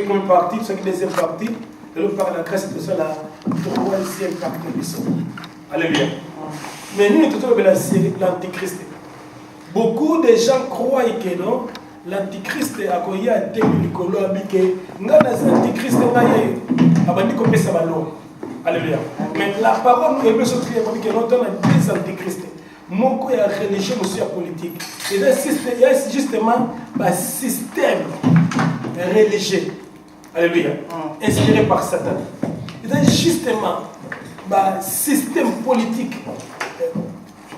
Première partie, deuxième partie, et l'autre par la grâce de ça, la troisième partie. Alléluia. Mais nous, nous sommes la série l'Antichrist. Beaucoup de gens croient que non, l'Antichrist a connu à Télénicolo, que l'Antichrist a dit ça va l'eau. Alléluia. Mais la parole nous est bien sortie que nous avons des antichrists. Mon coup est religieux, monsieur politique. Il y a justement un système religieux. Alléluia. Inspiré par Satan. Il y a justement un système politique.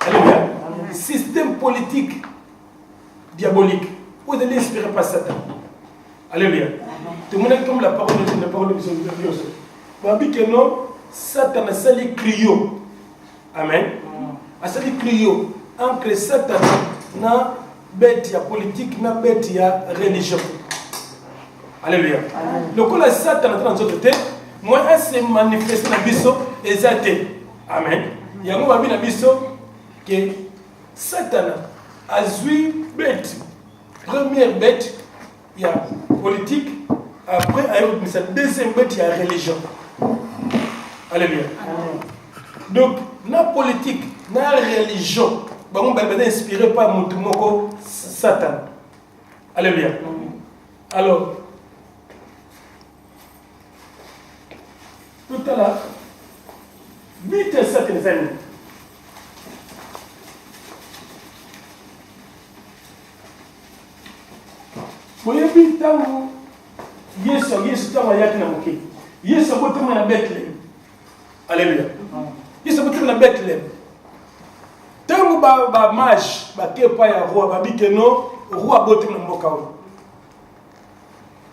Alléluia. Système politique diabolique. Vous êtes inspiré par Satan. Alléluia. Tout le monde est comme la parole de Dieu. Babi que non, Satan a sali criyo. Amen. A sali criyo entre Satan na bête ya politique na bête ya religion. Alléluia. Donc quand Satan est dans notre côté, moi elle se manifeste na biso ezate. Amen. Yango babi na biso que Satan a joué bête. Première bête il y a politique, après il y a deuxième bête il y a religion. Alléluia. Donc, la politique, la religion, on est inspiré par Moutoumoko Satan. Alléluia. Alors, tout à l'heure, vite certaines années. Vous voyez, vite, Yesu, Yesu a beau à Bethléem. Alléluia. Yesu a beau à Bethléem. Tant que mage, pas ya roi, que non, roi a beau à Mokao.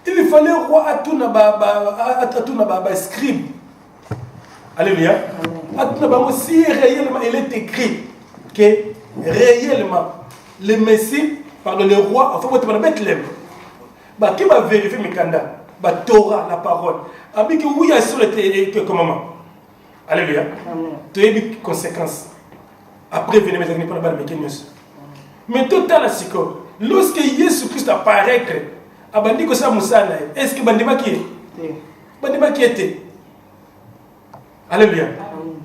Il fallait roi à tout na scribe. Alléluia. À tout na si réellement il est écrit que réellement le Messie, pardon, le roi, enfin, beau à Bethléem. Qui va vérifier mes candidats? Torah, la parole. Avec oui, il y a sur le commandement. Alléluia. Tu as eu conséquences. Après, venez me dire que mais tout à l'heure, lorsque Jésus-Christ apparaît, Abandi ko sa musala, est-ce que Bandima qui est? Bandima qui était? Alléluia.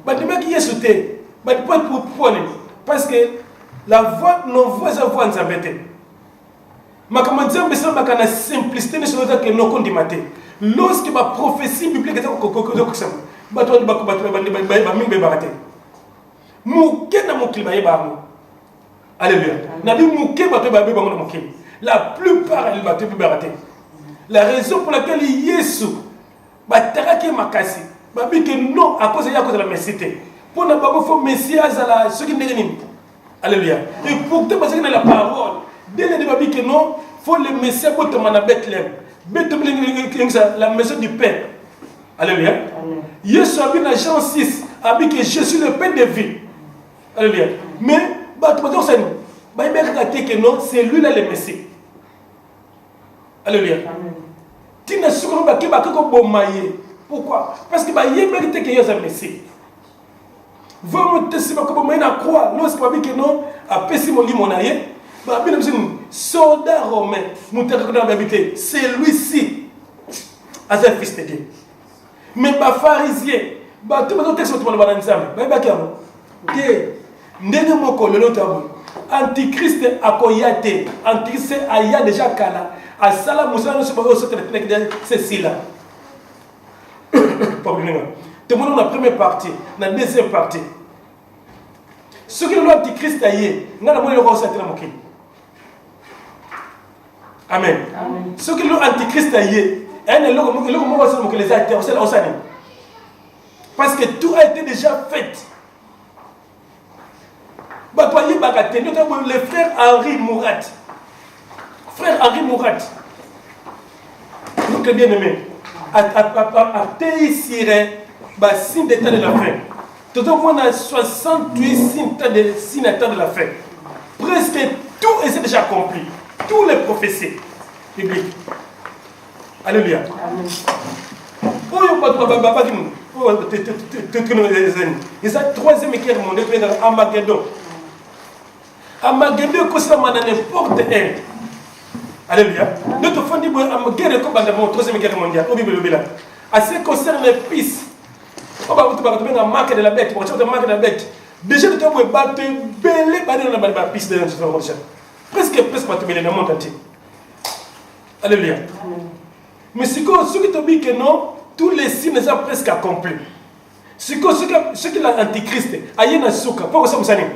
Bandima qui est sauté. Bandima pour parce que la voix, nos voix nous embêtent. Ma commandant besoin de la simplicité de ce que nous condimate. Lorsque ma prophétie biblique est comme ça, bateau de bateau, mouké na mouké baïba. Alléluia. Nabi mouké bateau baïba mouké. La plupart des bateaux peuvent rater. La raison pour laquelle Yesu bataraki makasi, babi que non à cause de la messité. Pour ne pas faire Messie à ce qui n'est pas. Alléluia. Et pourtant parce que dans la parole. Dès le début, que non, il faut le Messie à Bethléem. Bethléem, la maison du Père. Alléluia. Jésus a vu dans Jean 6, a dit que je suis le Père de vie. Alléluia. Mais, c'est lui là le Messie. Alléluia. Pourquoi? Parce que il y a un Messie. Vous me testez comme il y a croix. Lorsque vous dites que non, à Pessimoli Monaye. Soldat romain, c'est lui-ci, à un fils de Dieu. Mais les pharisiens, tout le monde est Antichrist a koyate, Antichrist a ya déjà kala, a sala musala c'est si là. Tout le monde dans la première partie, dans la deuxième partie. Ce que l'Antichrist a yé, n'a pas le roi satana moké. Amen. Ce que l'Antichrist a yé, les acteurs, parce que tout a été déjà fait. Le frère Henri Mourat. Frère Henri Mourat. Donc, bien aimé, a signe d'état de la fin. Tout le monde a 68 signes d'état de la fin. Presque déjà accompli. Tous les prophéties bibliques. Alléluia. Il y a troisième guerre mondiale, Armageddon. Armageddon, c'est n'importe elle. Alléluia. Notre fond dit guerre comme la troisième guerre mondiale. À ce qui concerne les fils, on va vous la marque de la bête. On va marque de la bête. Déjà, le temps où on va te belé dans la piste de la presque dans le monde entier. Alléluia. Mais ce qui te dit que non, tous les signes sont presque accomplis. Ce qui est l'antichrist, Ayena Souka, pourquoi ça vous savez?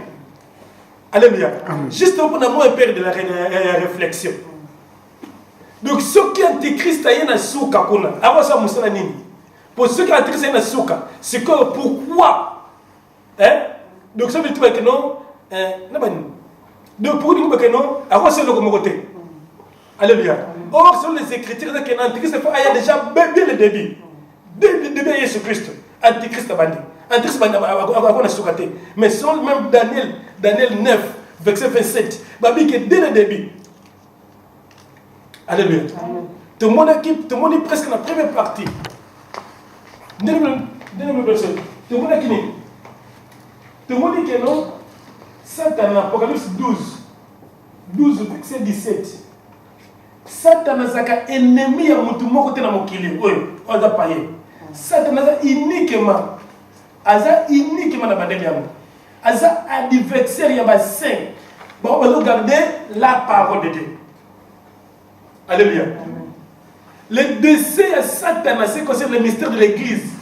Alléluia. Juste pour nous un père de la réflexion. Donc, ce qui est antichrist, Ayena Souka, avant ça, vous savez. Pour ceux qui ont antichrist, Ayena Souka, c'est que pourquoi? Donc, ça veut dire que non, donc, pour dire que non, avant c'est le côté. Alléluia. Or, sur les Écritures, il y a déjà bien le début. Dès le début, Jésus-Christ. Antichrist bandi. Antichrist bandi, on a soukaté. Mais sur même Daniel 9, verset 27, Babi, dès le début. Alléluia. Tout le monde est presque dans la première partie. Dès le verset. Tout le monde est qui? Tout le monde est qui non? Satan, Apocalypse 12, verset 17. Satan est ennemi à mon tout le monde côté dans mon kili. Oui, on a payé. Satan est uniquement dans la bande. Aza adversaire, il y a saint. Bon, on va regarder la parole de Dieu. Alléluia. Le décès à Satan, c'est concerne le mystère de l'église.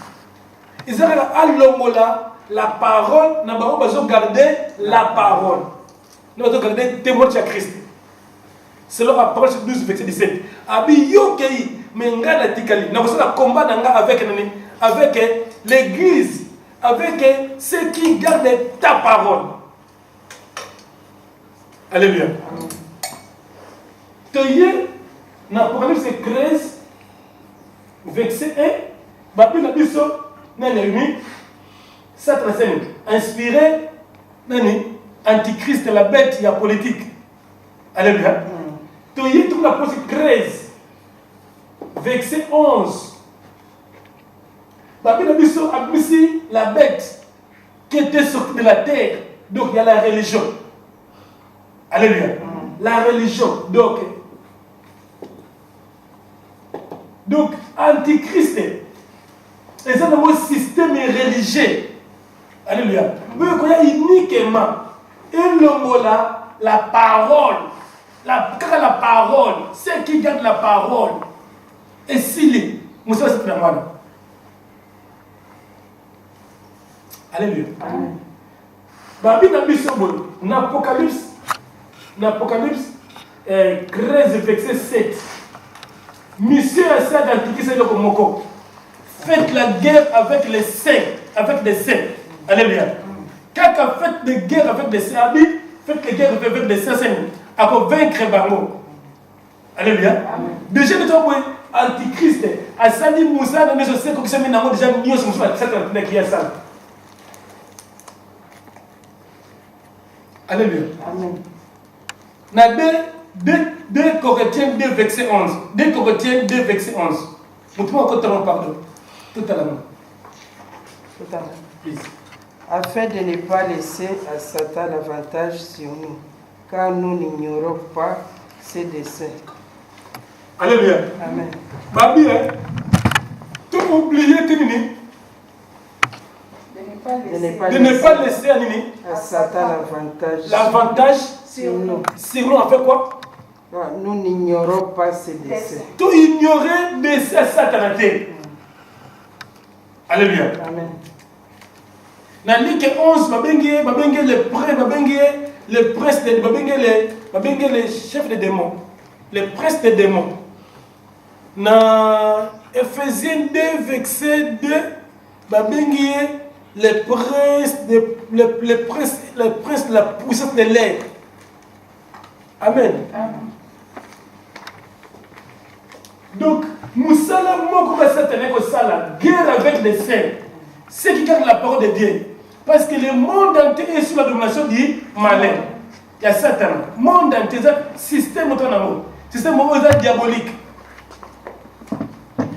Ils ont à l'homola la parole, on va regarder la parole. Nous allons regarder témoin de Christ. C'est leur approche 12, verset 17. Abi yokei, mais ngala tikali. Nous allons combattre avec l'église, avec ceux qui gardent ta parole. Alléluia. Toye, dans Apocalypse 13, verset 1, Babi n'a dit ça, Satan inspiré, antichrist, la bête, il y a politique. Alléluia. Toye, tout l'apôtre 13, verset 11. Babi n'a dit ça, la bête qui était sortie de la terre. Donc il y a la religion. Alléluia. La religion. Donc, antichrist, c'est un système religieux. Alléluia. Mais il y a uniquement la parole. La parole. Ceux qui gardent la parole. Et s'il nous sommes vraiment. Alléluia. Babi n'a mis Apocalypse 13, verset 7. Monsieur Assad d'Antichrist et Moko. Faites la guerre avec les saints. Avec les saints. Alléluia. Quand vous faites des guerres avec les saints, faites les guerres avec les saints. Pour vaincre Bango. Alléluia. Déjà, nous avons Antichrist. Assadi Moussa, nous avons dit que c'est déjà mieux sur cette qui est ça. Alléluia. Amen. 2 Corinthiens 2, verset 11. 2 Corinthiens 2, verset 11. Nous pouvons encore pardon. Tout à l'heure. Afin de ne pas laisser à Satan l'avantage sur nous, car nous n'ignorons pas ses desseins. Alléluia. Amen. Babi, tout oublier, terminé. De ne pas laisser à Satan l'avantage sur nous. On fait quoi? Nous n'ignorons pas ses desseins. Tout ignorer de Satan. Alléluia. Amen. Dans Luc 11, les chefs des démons. Les princes des démons. Dans Ephésiens 2, verset 2, les princes de la puissance de l'air. Amen. Donc, nous allons guerre avec les saints. Ceux qui gardent la parole de Dieu. Parce que le monde entier est sous la domination du malin. Il y a Satan. Monde entier, système ton amour. Système diabolique.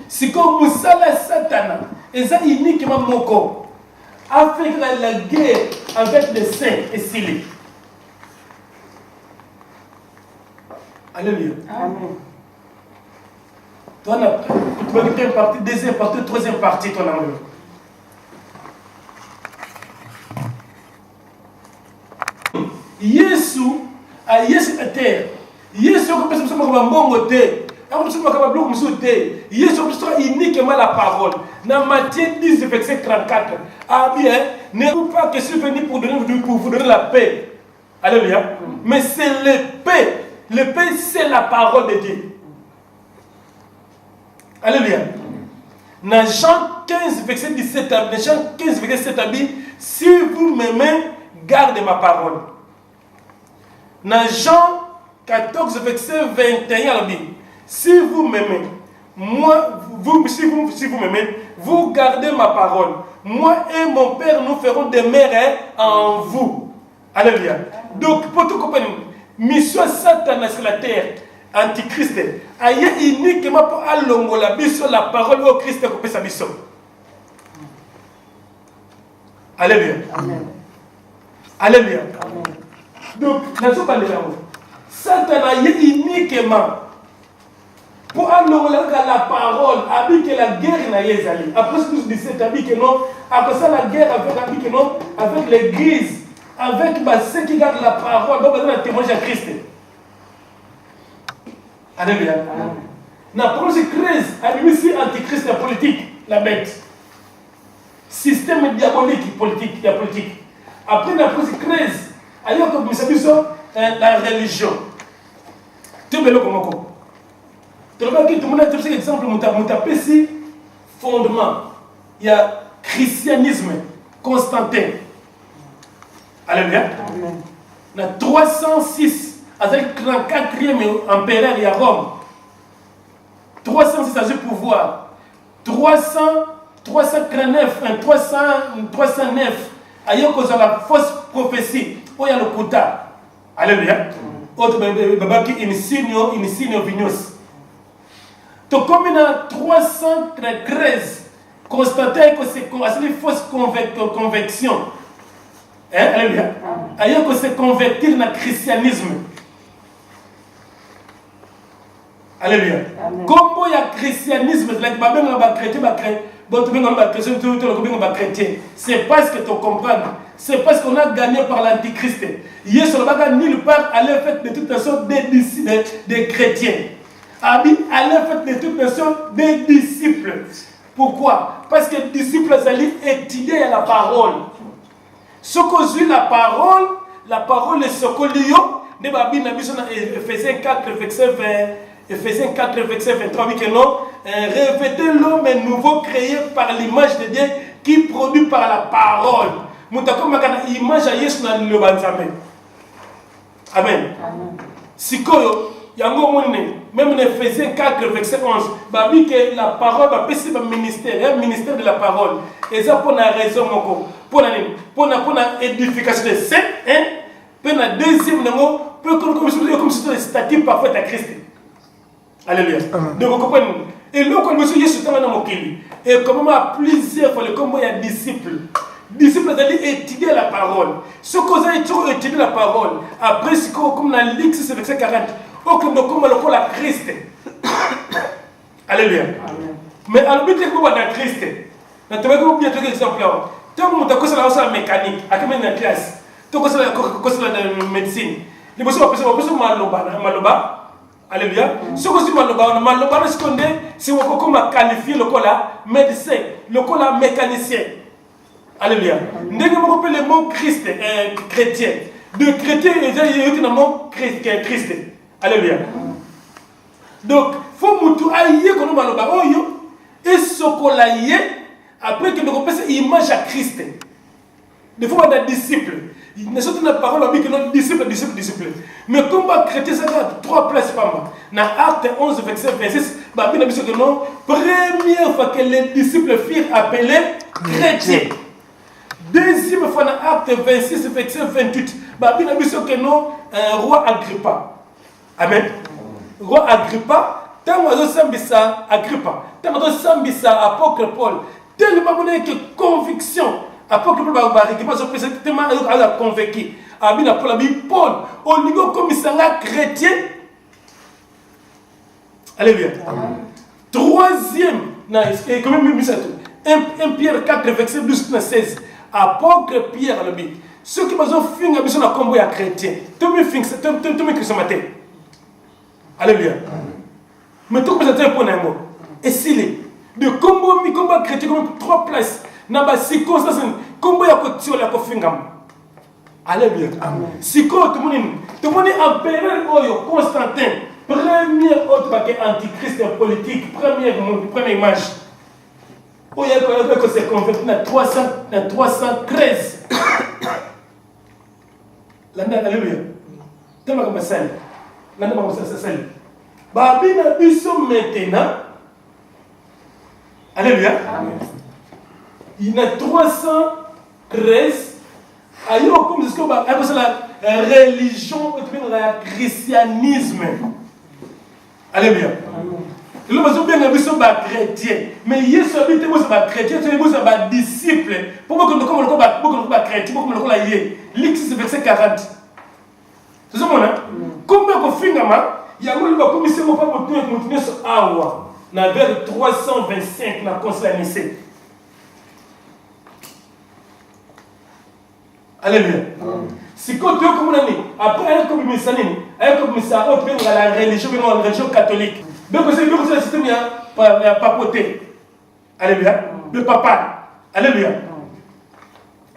C'est comme Moussala Satan. Et ça uniquement mon corps. Avec la guerre avec les saints et scellés. Alléluia. Amen. Toi, tu vas quitter une partie, deuxième partie, troisième partie, ton amour. Yesu a Yesu à terre. Yesu a pensé que un bon côté. Yesu a uniquement la parole. Dans Matthieu 10, verset 34. Ah bien, ne vous pas que je suis venu pour vous donner la paix. Alléluia. Mais c'est la paix. La paix, c'est la parole de Dieu. Alléluia. Dans Jean 15, verset 17, dans Jean 15, verset 7, si vous m'aimez, gardez ma parole. Dans Jean 14, verset 21, si vous m'aimez, si vous m'aimez, vous gardez ma parole. Moi et mon Père, nous ferons demeurer en vous. Alléluia. Donc, pour tout comprendre, mission Satan sur la terre, Antichrist, aïe uniquement pour allongo la biso la parole au Christ pour sa biso. Alléluia. Amen. Alléluia. Amen. Donc, nous pas les gens. Satan aïe uniquement pour allongo la parole, habit que la guerre n'a yézali. Après ce 17 habit que non, après ça la guerre avec habit que non, avec l'église, avec ceux qui gardent la parole, donc besoin de témoigner à Christ. Alléluia. Dans la projet 13, il y a aussi antichrist la politique, la bête. Système diabolique politique, la politique. Après dans la projet 13, il y a la religion. Tu veux le comment? Tu vois que tout le monde a un exemple, ici, fondement. Il y a christianisme, Constantin. Alléluia. Dans 306. Avec le 4e empereur, il y a Rome. 306 à ce pouvoir. 339, 309, il y a la fausse prophétie. Il y a le Kouta. Alléluia. Autre qui insignio vignos. Donc, comme il y a 313, constater que c'est une fausse conviction. Alléluia. Il y a que c'est convertir dans le christianisme. Alléluia. Comment il y a christianisme, c'est parce que tu comprends. C'est parce qu'on a gagné par l'antichrist. Yesu ne va pas nulle part aller faire de toute façon des chrétiens. Aller faire de toute façon des disciples. Pourquoi? Parce que les disciples allaient étudier la parole. Ce qu'on suit la parole est ce qu'on lit. Ephésiens 4, verset 23, dit que non, revêtez l'homme nouveau créé par l'image de Dieu qui produit par la parole. Image à Yesu na le banzame. Amen. Sikoyo, yango même en Ephésiens 4, verset 11, dit que la parole va passer par ministère, un ministère de la parole. Et ça pour la raison, pour la édification de saints, pour la deuxième, comme si c'était le statut parfait à Christ. Alléluia. Donc vous comprenez. Et là, quand monsieur Jésus est dans mon kili, et comme à plusieurs fois, comme il y a disciples. Disciples allaient étudier la parole. Ce qu'on a étudié la parole, après, c'est comme dans Luc 6, verset 40, comme le Christ. Alléluia. Mais en but, c'est comme dans Christ. Vous avez bien un exemple là. Tant que vous avez la mécanique, à quelle la classe, tant que vous avez la médecine, les personnes ont maloba. Alléluia. Ce que vous avez maloba, c'est qu'on a qualifié le médecin, le mécanicien. Alléluia. Nous avons le mot Christ, chrétien. De chrétien, il y a le mot Christ. Alléluia. Donc, il faut que nous ayons maloba. Et ce qu'on a après que nous repassons l'image à Christ. Il faut être disciple. Ne sont pas parole avec nos disciples. Mais comme chrétien, ça a 3 places par moi. Dans Acte 11, verset 26, Bible dit que non, première fois que les disciples furent appelés chrétiens. Deuxième fois, dans acte 26, verset 28, il y a que non, un roi Agrippa. Amen. Roi Agrippa, tant que Sambisa Agrippa, tant que Sambisa apôtre Paul, tellement que conviction, apôtre Paul Agrippa, je tellement convaincu. Abina Paul, au niveau comme ça chrétien. Alléluia. Troisième, quand même 1 Pierre 4, verset 12 16. Apôtre Pierre le but. Ceux qui m'ont fait un besoin de combat chrétien. Tout me fait ça, tout me fait ça matin. Alléluia. Mais tout me fait ça pour un mot. Et s'il est de combat chrétien comme 3 places. N'a pas si constant combat ya ko tio la ko fingam. Alléluia. Si ko tout le monde empereur oyo Constantin, premier autre baquet antichrist politique, première image. Oh, il y a que c'est converti dans 313. Alléluia. Comment comme ça? L'année comme ça, c'est ça. Babina biso maintenant. Alléluia. Il y a 313. Ailleurs, comme c'est la religion, le christianisme. Alléluia. Le monsieur bien chrétien, mais il sont chrétien, c'est disciple. Pourquoi que nous chrétien, pourquoi nous sommes verset 40. C'est ça mon Comment on fait il y a un commissaire qui va continuer sur Awa, dans vers 325 dans Conseil Nicée. Alléluia. Si quand tu es comme après elle comme ça, on peut la religion catholique. Donc c'est le système papoté. Alléluia. Le papa. Alléluia.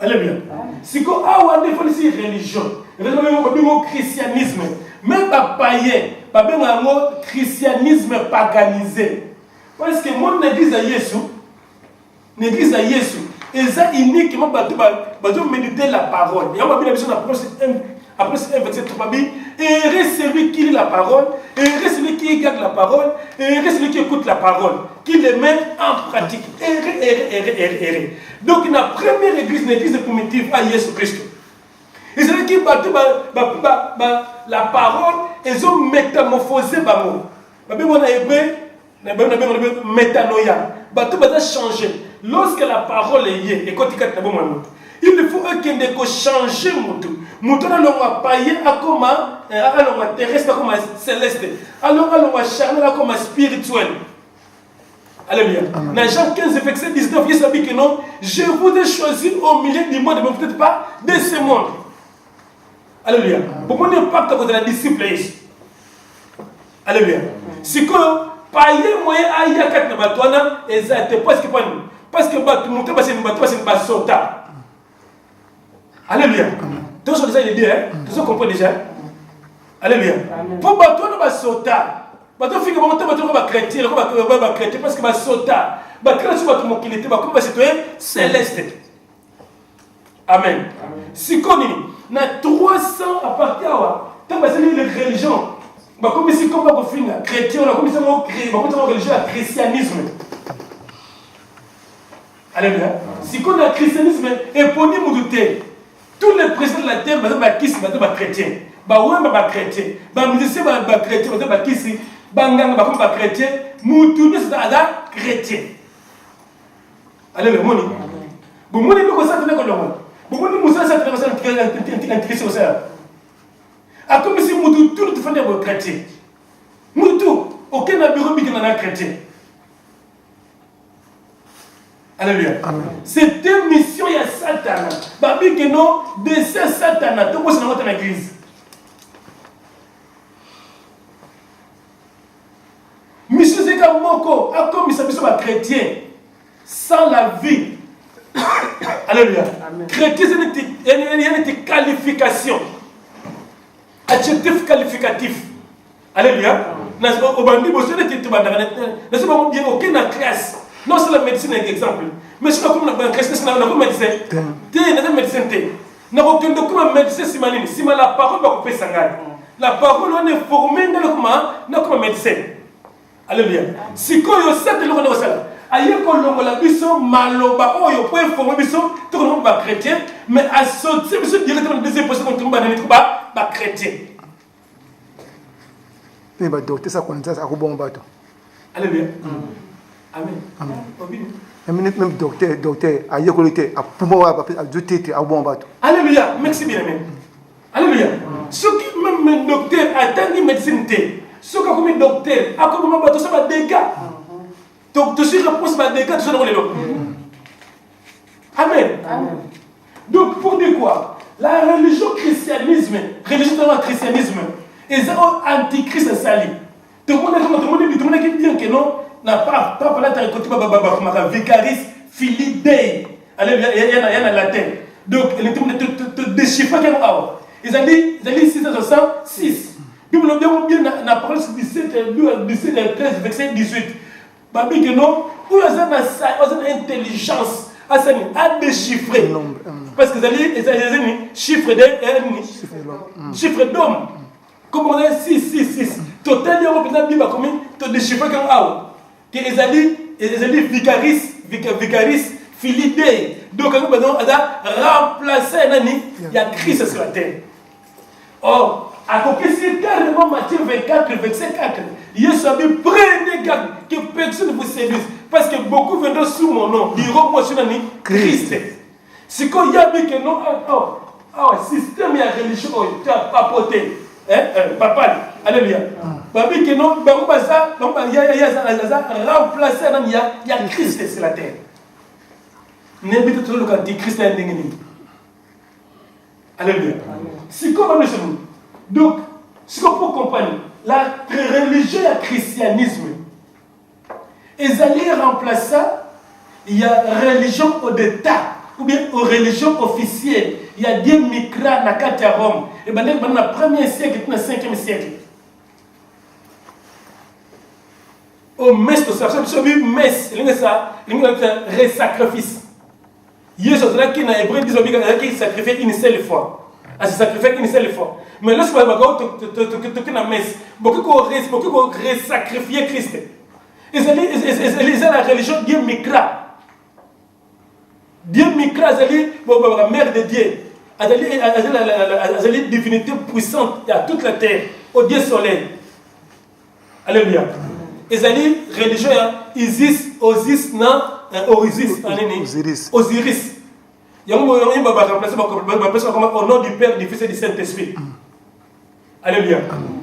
Alléluia. Si quand on défend ici religion, le christianisme, même pas païen, pas bien un christianisme paganisé. Parce que mon église à Jésus, l'église à Jésus, et ça uniquement pour méditer la parole. Il y a une besoin après c'est un verset 3 et reste celui qui lit la parole, et reste celui qui garde la parole, et reste celui qui écoute la parole, qui le met en pratique. Errer. Donc la première église, l'église primitive à Jésus-Christ. Et c'est là qui battent la parole, ils ont métamorphosé par mot. Métanoïa. Tout va changer. Lorsque la parole est liée, et quand il faut que changer tout. Mouton a païen à comment terrestre comme céleste. Alors on va charnel comme spirituel. Alléluia. Dans Jean 15, verset 19, il s'habille que non, je vous ai choisi au milieu du monde, mais peut-être pas de ce monde. Alléluia. Pour mon impact à cause de la disciple. Alléluia. Si que païen moyen a y a quatre batouana, exact, parce que mouton c'est une basota. Alléluia. Tous sont déjà dit, hein? Tous sont compris déjà. Alléluia. Pour bateau, on va sauter. Bateau, fait que on va chrétien, parce que va sauter. Bateau, sur votre mobilité, va comme c'est céleste. Amen. Si on a 300 à partir de là, les religions. Comme si on va finir chrétien, on a commencé à religion, à christianisme. Alléluia. Si on a christianisme, et pour nous douter. Tous les présidents de la terre, qui sont chrétiens, chrétiens, musiciens chrétiens, qui sont chrétiens, nous sommes chrétiens. Alléluia. Vous avez dit que ça te fait vous avez dit que ça te fait ça. A comme si nous tous nous faisons chrétiens. Nous tous, aucun bureau qui est chrétien. Alléluia. C'est une mission, il y a Satan. Babi que non, de ce Satan, tout le monde est dans l'église. Mission c'est comme Moko, comme il s'appelle un chrétien, sans la vie. Alléluia. Chrétien, c'est une qualification. Adjectif qualificatif. Alléluia. Au bandit, vous savez, c'est pas bien aucune classe. Non, c'est la médecine, un exemple. Mais si on a comme médecin, on a comme médecin. Médecin. On a aucun document médecin, si la parole va couper sa gagne. La parole, on est formé dans le médecin. Alléluia. Si on a 7 jours, aye kolongola biso maloba oyo po informer biso to ko ba chrétien mais à sortir biso directement deuxième position contre ba nani ba chrétien mais ba docteur ça connaît ça ko bon bato alléluia amen amen même docteur aye ko lité a pomo ba a du titre a bon bato alléluia merci bien amen alléluia ce qui même docteur attend médecine ce que comme docteur a comme bato ça va dégâts donc tu suis réponse va dégâts tu sais dans les lots amen donc pour dire quoi la religion christianisme et ça antichrist sali tout le monde qui dit que non n'a pas parlé de côté baba vicaris filii dei alléluia il y a latin donc il te déchiffrer ils ont dit 666 Bible bien na parole 17 13 verset 18 babi que non où ils ont intelligence à déchiffrer parce que ils ont chiffre d'homme comme on a 666 total il y a une Bible combien te déchiffrer quand que ils ont dit vicaris filii dei donc on a remplacé il y a Christ sur la terre. Or, à côté c'est carrément Matthieu 24, verset 4. Jésus a dit, prenez garde que personne ne vous séduise. Parce que beaucoup viendront sous mon nom, diront moi je suis Christ. C'est quand il y a dit que non, système et religion, tu as papoté. Papa, alléluia. Babi que non, il y a remplacé, il y a Christ sur la terre. N'habite toujours le antichrist à l'ennemi. Alléluia. C'est comme nous sommes. Donc, ce qu'on peut comprendre, la religion et le christianisme, ils allaient remplacer, il y a religion d'État, ou bien religion officielle. Il y a des micras dans la Rome. Et bien, dans le 1er siècle et dans le 5e siècle. Au messe de ça, je suis messe, il y a un sacrifice. Jésus qui na hébreu dit qu'il sacrifie une seule fois. À se sacrifier une seule fois. Mais lorsque tu na messe, beaucoup de sacrifier Christ. Ils ont la religion Dieu Mikra. Dieu Mikra, c'est la mère de Dieu. C'est la divinité puissante à toute la terre, au Dieu soleil. Alléluia. Ils ont la religion Isis, Osiris, Osiris. Il y a au nom du Père, du Fils et du Saint-Esprit. Alléluia.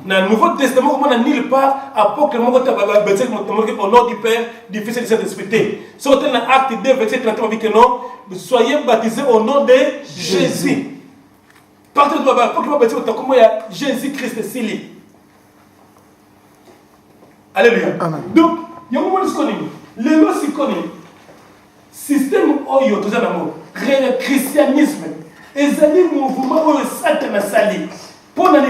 Dans le Nouveau Testament, on a nulle part apôtre au nom du Père, du Fils et du Saint-Esprit. Sur l'acte 2, verset 31, on dit que non, soyez baptisés au nom de Jésus. Partout de l'apôtre baptisé au nom de Jésus-Christ, Sili. Alléluia. Donc, il y a un moment où les lois s'y connaissent. Système oyo tout ça d'amour. Christianisme. Et c'est un mouvement où Satan a sali. Pour la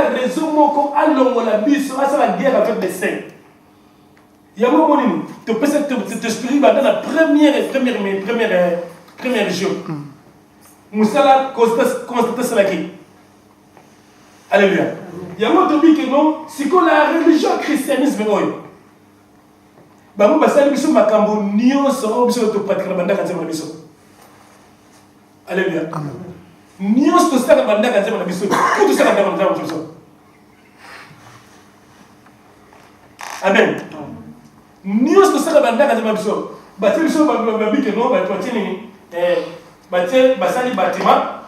raison où la bise à la guerre avec des saints. Il y a un moment où tu peux t'exprimer dans la première jour. Moussala constate cela qui. Alléluia. Il y a un moment où tu dis que non, c'est que la religion christianisme oyo. Bango basali biso makambo nyonso biso to pratique bandaka nzema biso. Alléluia. Amen. Nyonso to sala bandaka nzema biso. Ko to sala bandaka nzema biso. Amen. Nyonso to sala bandaka nzema biso. Bati biso babi que non ba twati nini bati basali bâtiment.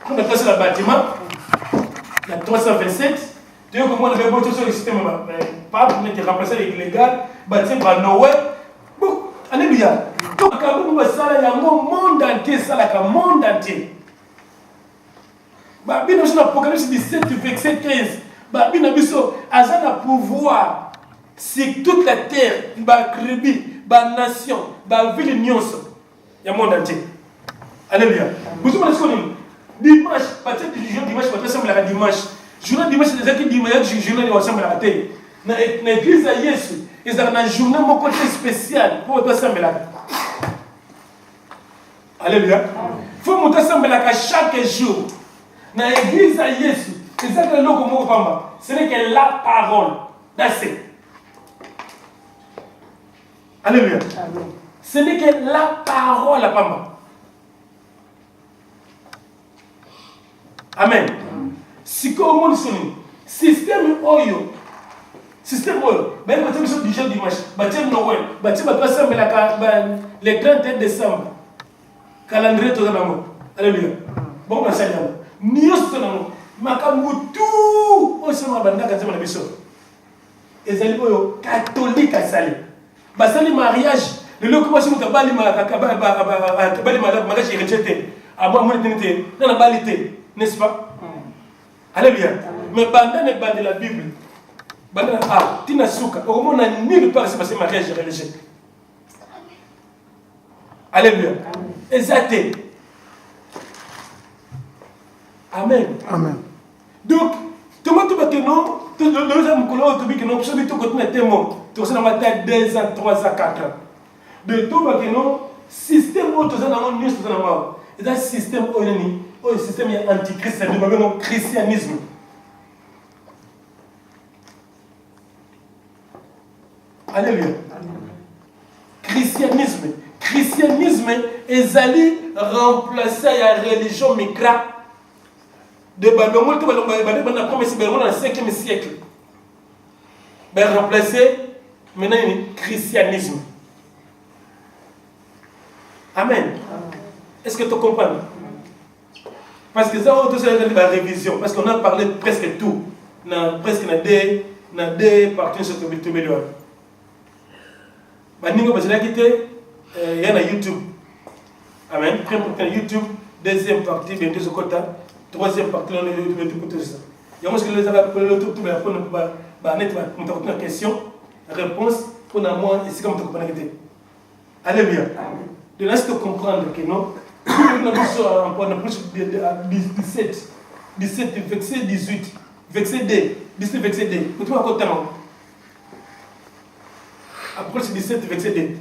Quand on passe le bâtiment la 327 tu vois comment on avait beau sur le système pas pour mettre remplacer les gars bâtir par Noé. Bon, alléluia. Donc quand on va ça il y a un monde entier ça là le monde entier. Bah bien dans l'Apocalypse 17 verset 15. Bah bien biso azana pouvoir sur toute la terre, bah tribu, bah nation, bah ville nyonso. Il y a monde entier. Alléluia. Vous savez ce qu'on dit? Dimanche, peut-être dimanche peut-être semble la dimanche. Journée dimanche c'est qui dimanche journée ensemble la terre. Na église à Yesu, ils ont une journée mon côté spécial pour toi ensemble là. Alléluia. Faut monter ensemble là chaque jour. Na église à Yesu, ils ont le logo mon papa. Ce n'est que la parole. That's it. Alléluia. Amen. Ce n'est que la parole à Pamba. Amen. Si comme on dit, système oyo, ben quand tu es du dimanche, bâtir Noël, bâtir le 31 décembre, calendrier tout ça. Alléluia. Bon, ben ça y est. Nous sommes Makamutu, on se met dans la maison. Et les catholiques à Salé. Basali mariage, le lieu commence à bali mariage rejeté. À moi, dans la balité, n'est-ce pas? Alléluia. Mais banda ne bande la Bible. Banda ah, tina souka. Au moins, on a nulle part c'est passé mariage religieux. Alléluia. Exacté. Amen. Amen. Donc, tout le monde dit que non, tout le monde dit que non, tout le monde dit que non, tout le monde dit 2 ans, 3 ans, 4 ans. De tout le monde dit que non, système où tout le monde dit que non, c'est un système où le système est antichrist, c'est le christianisme. Alléluia. Christianisme. Christianisme est allé remplacer la religion micra. De Babylone, on a commencé dans le 5e siècle. Ben remplacer maintenant le christianisme. Amen. Est-ce que tu comprends? Parce que ça, on a la révision. Parce qu'on a parlé presque tout. Presque dans deux parties sur le médium. Il y a YouTube. Amen. Premier YouTube, deuxième partie, bientôt ce côté. Troisième partie, on est tout ça. Il y a que les gens qui ont une question, réponse, pour moi, et c'est comme tu comprends. Alléluia. De là, c'est de comprendre que non, on a plus 17, verset 18, verset 2, 17, verset 2. Vous trouvez à côté de moi? Après, c'est 17, verset 2.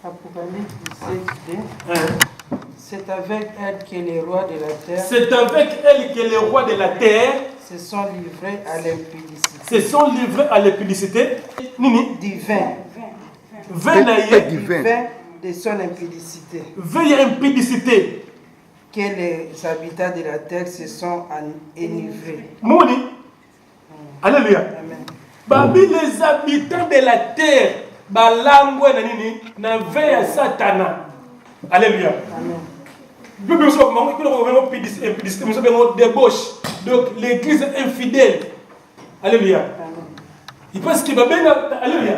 Apocalypse 17, 2. C'est avec elle que les rois de la terre. C'est avec elle que les rois de la terre se sont livrés à l'impudicité. Se sont livrés à l'impudicité. Nini? Du vin. Vin Du vin de son impudicité. Vin impudicité. Que les habitants de la terre se sont enivrés. Mouni. Alléluia. Amen. Babi les habitants de la terre. Balangwe na nini? Na vin ya Satana. Alléluia. Amen. Débauche. Donc l'église est infidèle. Alléluia. Il pense que alléluia.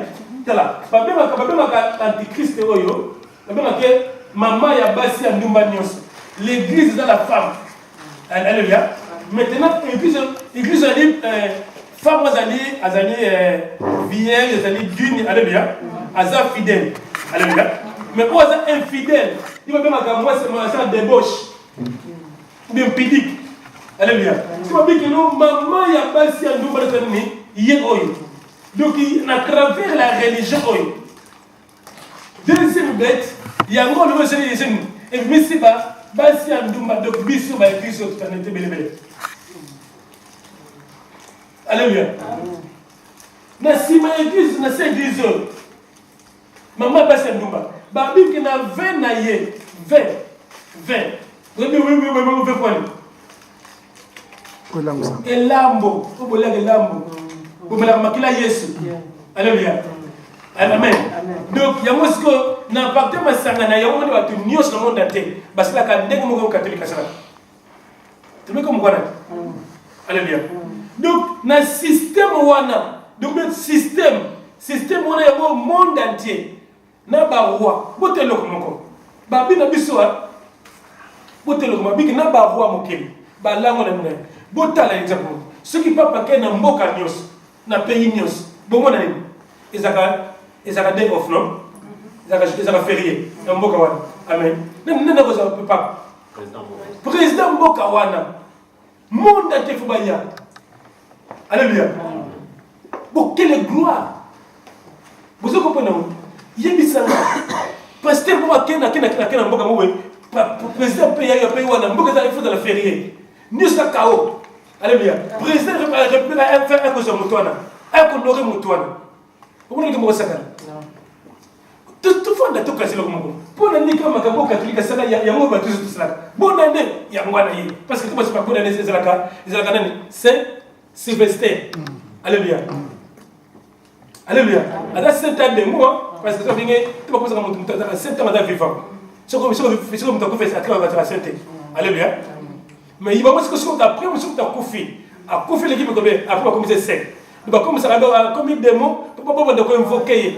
Antichrist oyo. Maman ya basi ya ndumba nyonso. L'église est la femme. Alléluia. Maintenant l'église femme azali vierge, azali d'une. Alléluia. Aza fidèle. Alléluia. Mais pour être infidèle, il va bien moi c'est un débauche. Bien pudique. Alléluia. Tu vas dire que non, maman y a pas si un double terminé, il donc à travers la religion, deuxième bête, il y a un gros nouveau génie. Et puis si bah si un double donc biso bah biso tout en était belle. Alléluia. Na si ma église na cette église, maman bah si un double. Babi qui na 20 naïe, 20. Oui. Et lambo, vous voulez que lambo, vous voulez que Yesu. Alléluia. Amen. Donc, il y a moi ce que n'impacte ma sangana, il y a moi de tout nios dans le monde entier. Parce que la cadenne mon catholique à ça. Tu me comprends? Alléluia. Donc, dans le système wana, donc le système wana il y a le monde entier. Na ba roi bote loko moko babi na biso bote loko mabiki na ba roi mokeli ba lango na mona botala exemple ce qui papa ke na mboka nyos na pays nyos bongo na ni ezaka day off non ezaka férié na mboka wana amen na ko za papa président mboka wana monde entier fo baya alléluia bon quelle gloire vous comprenez? Yebisanga pasteur pour akena mboka mowe président paye wana mboka za il faut de la férié ni ça kao alléluia président faire un cause mutwana un honorer mutwana vous voulez que moi ça tout fois on a tout comme pour l'année comme un catholique ça il y a moi tout cela bonne année il y a moi parce que comment c'est pas bonne année c'est Sylvestre. Alléluia. Alléluia. À 7 ans de moi parce que ça vient tu vas commencer à 7 ans de vivant. C'est comme tu as fait ça à travers la santé. Alléluia. Mais il va voir ce que tu as pris, ce que tu as confié. À confier l'équipe après comme c'est sec. Il va commencer à comme des mots pour pas invoquer.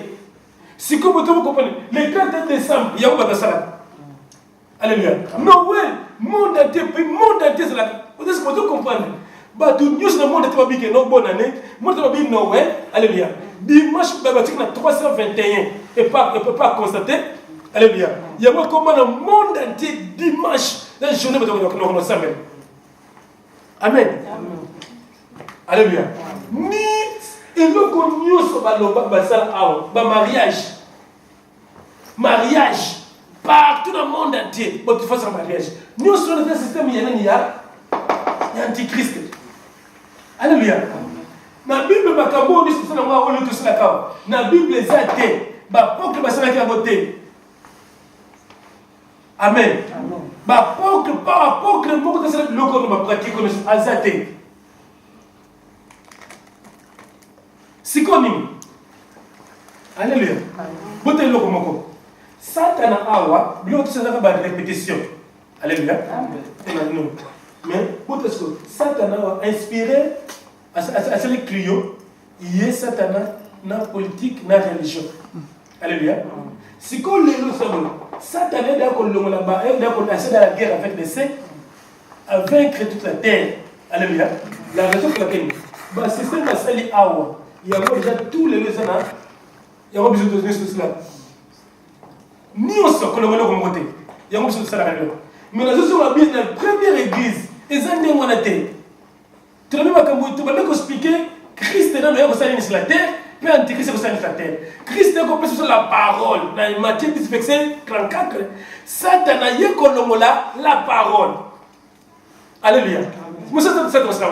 Si comme vous comprenez, le 4 décembre, il y a un ça. Alléluia. Noël, monde entier, c'est là. Vous est-ce que vous comprenez? Bah tout news le monde est pas bien non bonne année. Monde est pas bien Noël. Alléluia. Dimanche, bah tu as 321 et pas constater. Alléluia. Il y a moi comment le monde entier dimanche la journée de nous ensemble. Amen. Alléluia. Ni et le connu sur le mariage partout dans le monde entier. Bon, tu fais un mariage. Nous sommes dans un système il y a antichrist. Alléluia. Dans la Bible, la Bible est athée. Amen. Pas apôtre, le pratique athée. Sikoni. Alléluia. Bote loko moko. Satan awa, l'autre c'est la répétition. Alléluia. Amen. Mais bote ce que Satan a inspiré à ce clio, il y a Satan na politique, na religion. Alléluia. Si qu'on le savons, Satan est d'accord là-bas, est d'accord à la guerre avec les saints, à vaincre toute la terre. Alléluia. La raison pour laquelle le système a sali awa. Il y a déjà tous les leçons, il y a besoin de cela. Ni on sort que le monde comme côté. Il y a besoin de cela. Mais la première église, ils ont dit on a été. Tu vas expliquer Christ est dans le sur la terre, puis Antichrist est sur la terre. Christ est sur la parole. Dans Matthieu 10, verset 34, Satan a la parole. Alléluia. Moi, c'est comme ça.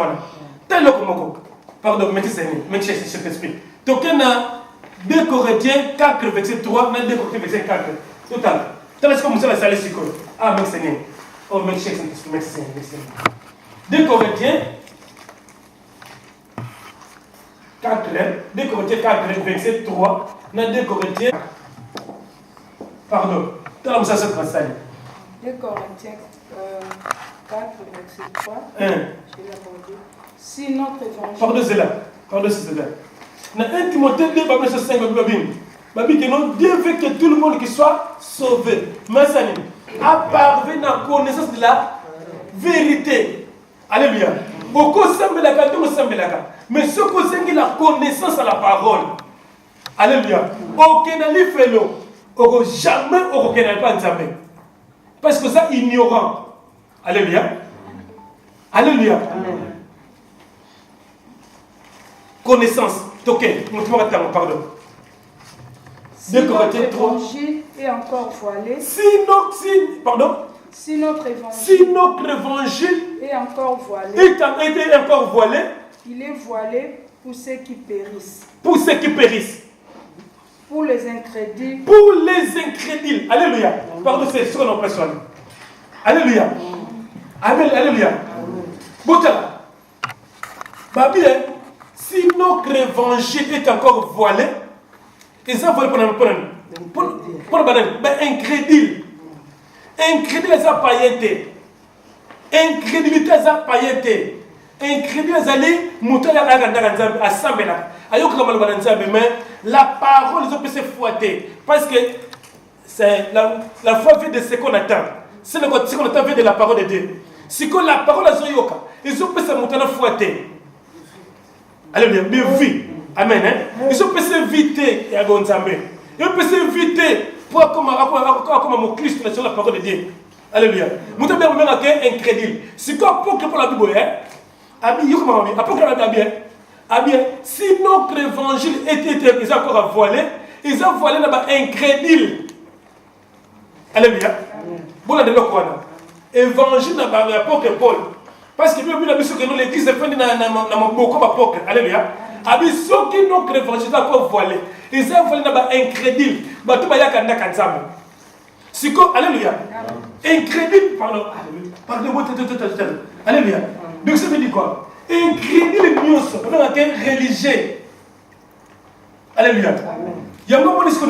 Tel comme pardon, mettez cet esprit. Donc, on a 2 Corinthiens 4, verset 3, on a 2 Corinthiens, verset 4. Total. Tu as comme ça, la salle est ah, mais Seigneur. Oh, mais cet esprit, merci. 2 Corinthiens 4, 2 Corinthiens 4, verset 3, on a 2 Corinthiens. Pardon. Tu as ça, cette salle. 2 Corinthiens 4, verset 3. Je l'ai abordé. Si notre évangile. Pardon, c'est là. Dans 1 Timothée 2, verset 5, Bible que non, Dieu veut que tout le monde qui soit sauvé. Mais ça n'est pas parvenu dans la connaissance de la vérité. Alléluia. Beaucoup semblent la carte, mais ceux qui ont la connaissance à la parole. Alléluia. Aucun n'a fait l'eau. Jamais aucun n'a pas entendu. Parce que ça, ignorant. Alléluia. Alléluia. Amen. Connaissance. Ok, pardon. Si notre évangile est encore voilé. Si notre évangile est encore voilé. Est encore voilé. Il est voilé pour ceux qui périssent. Pour ceux qui périssent. Pour les incrédules. Pour les incrédules. Alléluia. Pardon, c'est ce qu'on a besoin. Alléluia. Amen. Alléluia. Boutala. Babi, si notre évangile est encore voilé, ils ont voilé pour incrédule. Incrédule, ils ont pailleté. Incrédulité, ils ont pailleté. Incrédule, ils ont allé, mais la parole, ils ont pu se fouetter. Parce que c'est la foi vient de ce qu'on attend. C'est ce qu'on attend vient de la parole de Dieu. Si que la parole a zoyoka, ils ont pu se monter à fouetter. Alléluia, mais vie. Amen. Ils ont pu s'éviter. Ils ont pu s'éviter pour comme mon Christ sur la parole de Dieu. Alléluia. Nous avons bien incrédule. Si quoi pour la Bible, si notre évangile était encore voilé, ils ont voilé là-bas incrédule. Alléluia. Bon, là, de l'Okwanda. Évangile n'a pas l'apôtre Paul. Parce que Bible a dit que l'église est dans mon beaucoup apôtre. Alléluia. Abi soki non révérence ko voilé. Ils ont volé na incrédule. Ba to ba yakanda kanzambe. Siko alléluia. Incrédule pardon. Pardon. Alléluia. Donc ça veut dire quoi? Incrédule nyonso. On a un religieux. Alléluia. Yango mo discours.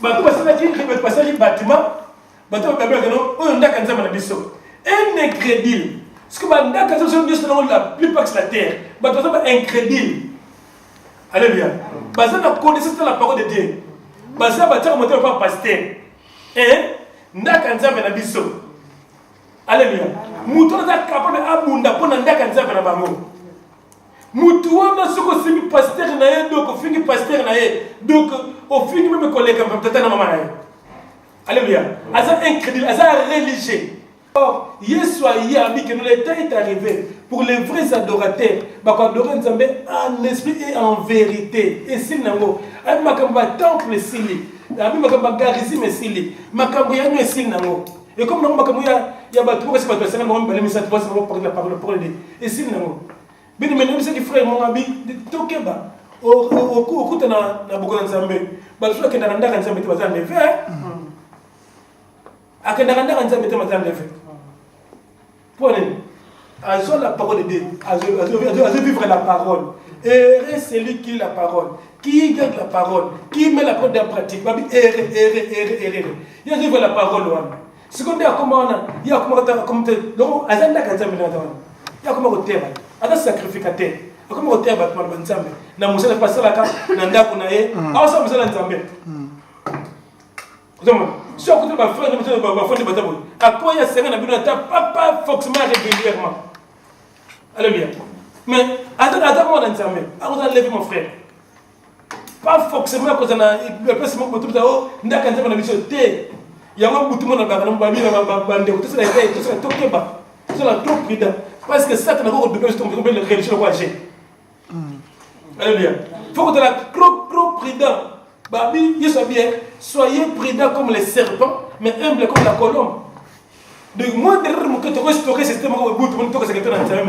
Ba to ba sala ki ribe passer bâtiment. Ba to ba ba no o ndaka nzamba na biso. Un incrédule. Ce que ndaka nzamba biso na la plupart de la terre. Ba to ba incrédule. Alléluia. Ba ça na connaissance de la parole de Dieu. Ba ça ba tira moteur pas pasteur. Ndaka nzamba na biso. Alléluia. Mutu za capable abunda pona ndaka nzamba na bango. Mutu wana soko simi pasteur na ye donc fingi pasteur na ye donc au fingi même collègue comme tata na maman na ye. Alléluia. Asa incrédule, asa religieux. Or, Yesu a dit que le temps est arrivé pour les vrais adorateurs, bah adorer Nzambe en esprit et en vérité. Et si nango, ay makamba temple sili, abi makamba garisme sili, makamba yango sili nango. Et comme nango makamba ya batu ko se batu sanga ngo mbele misa twa se parler la parole de. Et si nango. Bini menem se ki frère mon abi tokeba. Au kuta na boko Nzambe. Ba so ke ndanga Nzambe te bazande ve. Akendanga Nzambe te bazande ve. Prenez. Azor la parole de Dieu. Azor vivre la parole. Et c'est lui qui lit la parole. Qui garde la parole. Qui met la parole en pratique. Babi errer. Il y a vivre la parole. Ce qu'on dit à comment il y a comment te. Donc, Azanda Kanzambe il y a comment au terme. Ada sacrificateur. Comment au terme battement Nzambe. Na musa na passer la carte. Na ndako na ye. Ah ça musa na Nzambe. Si on écoute ma frère, à quoi il y a 5 ans, pas forcément régulièrement. Alléluia. Mais, attends, mon Nzambe, on a levé mon frère. Pas forcément parce qu'on a tout ça, on a quand même la mission. Il y a un bout de monde dans le babi, tout ça, tout ça, tout ça, trop prudent. Parce que ça, tu n'as pas de besoin de le religieux au agir. Alléluia. Il faut que tu sois trop prudent. Babi, soyez prudents comme les serpents, mais humbles comme la colombe. Donc, moi, je vais restaurer ce système au bout de mon temps que c'est quelqu'un dans le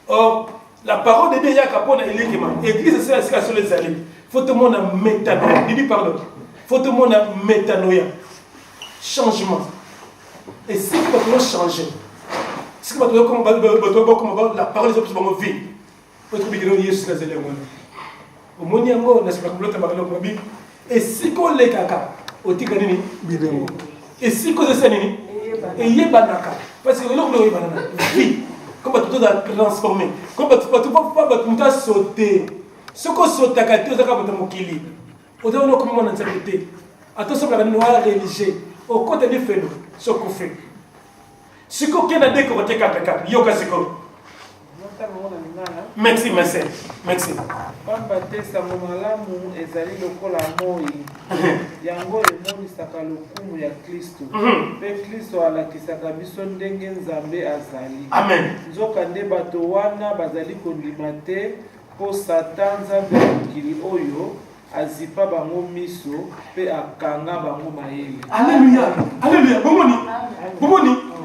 or, la parole de Dieu, il y a capone et l'église. L'église, c'est la sur les alliés. Faut te montrer un métanoïa. Dis pardon. Faut te montrer un métanoïa. Changement. Et si tu vas changer, si tu vas comme la parole des autres vont vivre, votre vie, Jésus, c'est les et si on les caca, au tiganini, et si on les anini, et y est banaka, parce que l'homme est banana, vie, comme tu as transformé, comme tu ne peux pas sauter, ce qu'on saute à côté, c'est comme tu as dit, au delà de comment on a été, attention à la noire religieux, au côté des faits, ce qu'on fait. Ce qu'on a décoré, c'est yoga, c'est quoi? Merci. Pamba tesa momalamu ezali lokola moi yango emonisaka lokumu ya Kristo pe Kristo alakisaka biso ndenge Nzambe azali. Amen. Nzoka nde bato wana bazali kondima te po Satan Nzambe mokili oyo azipa bango miso pe akanga bango mayele. Alléluia.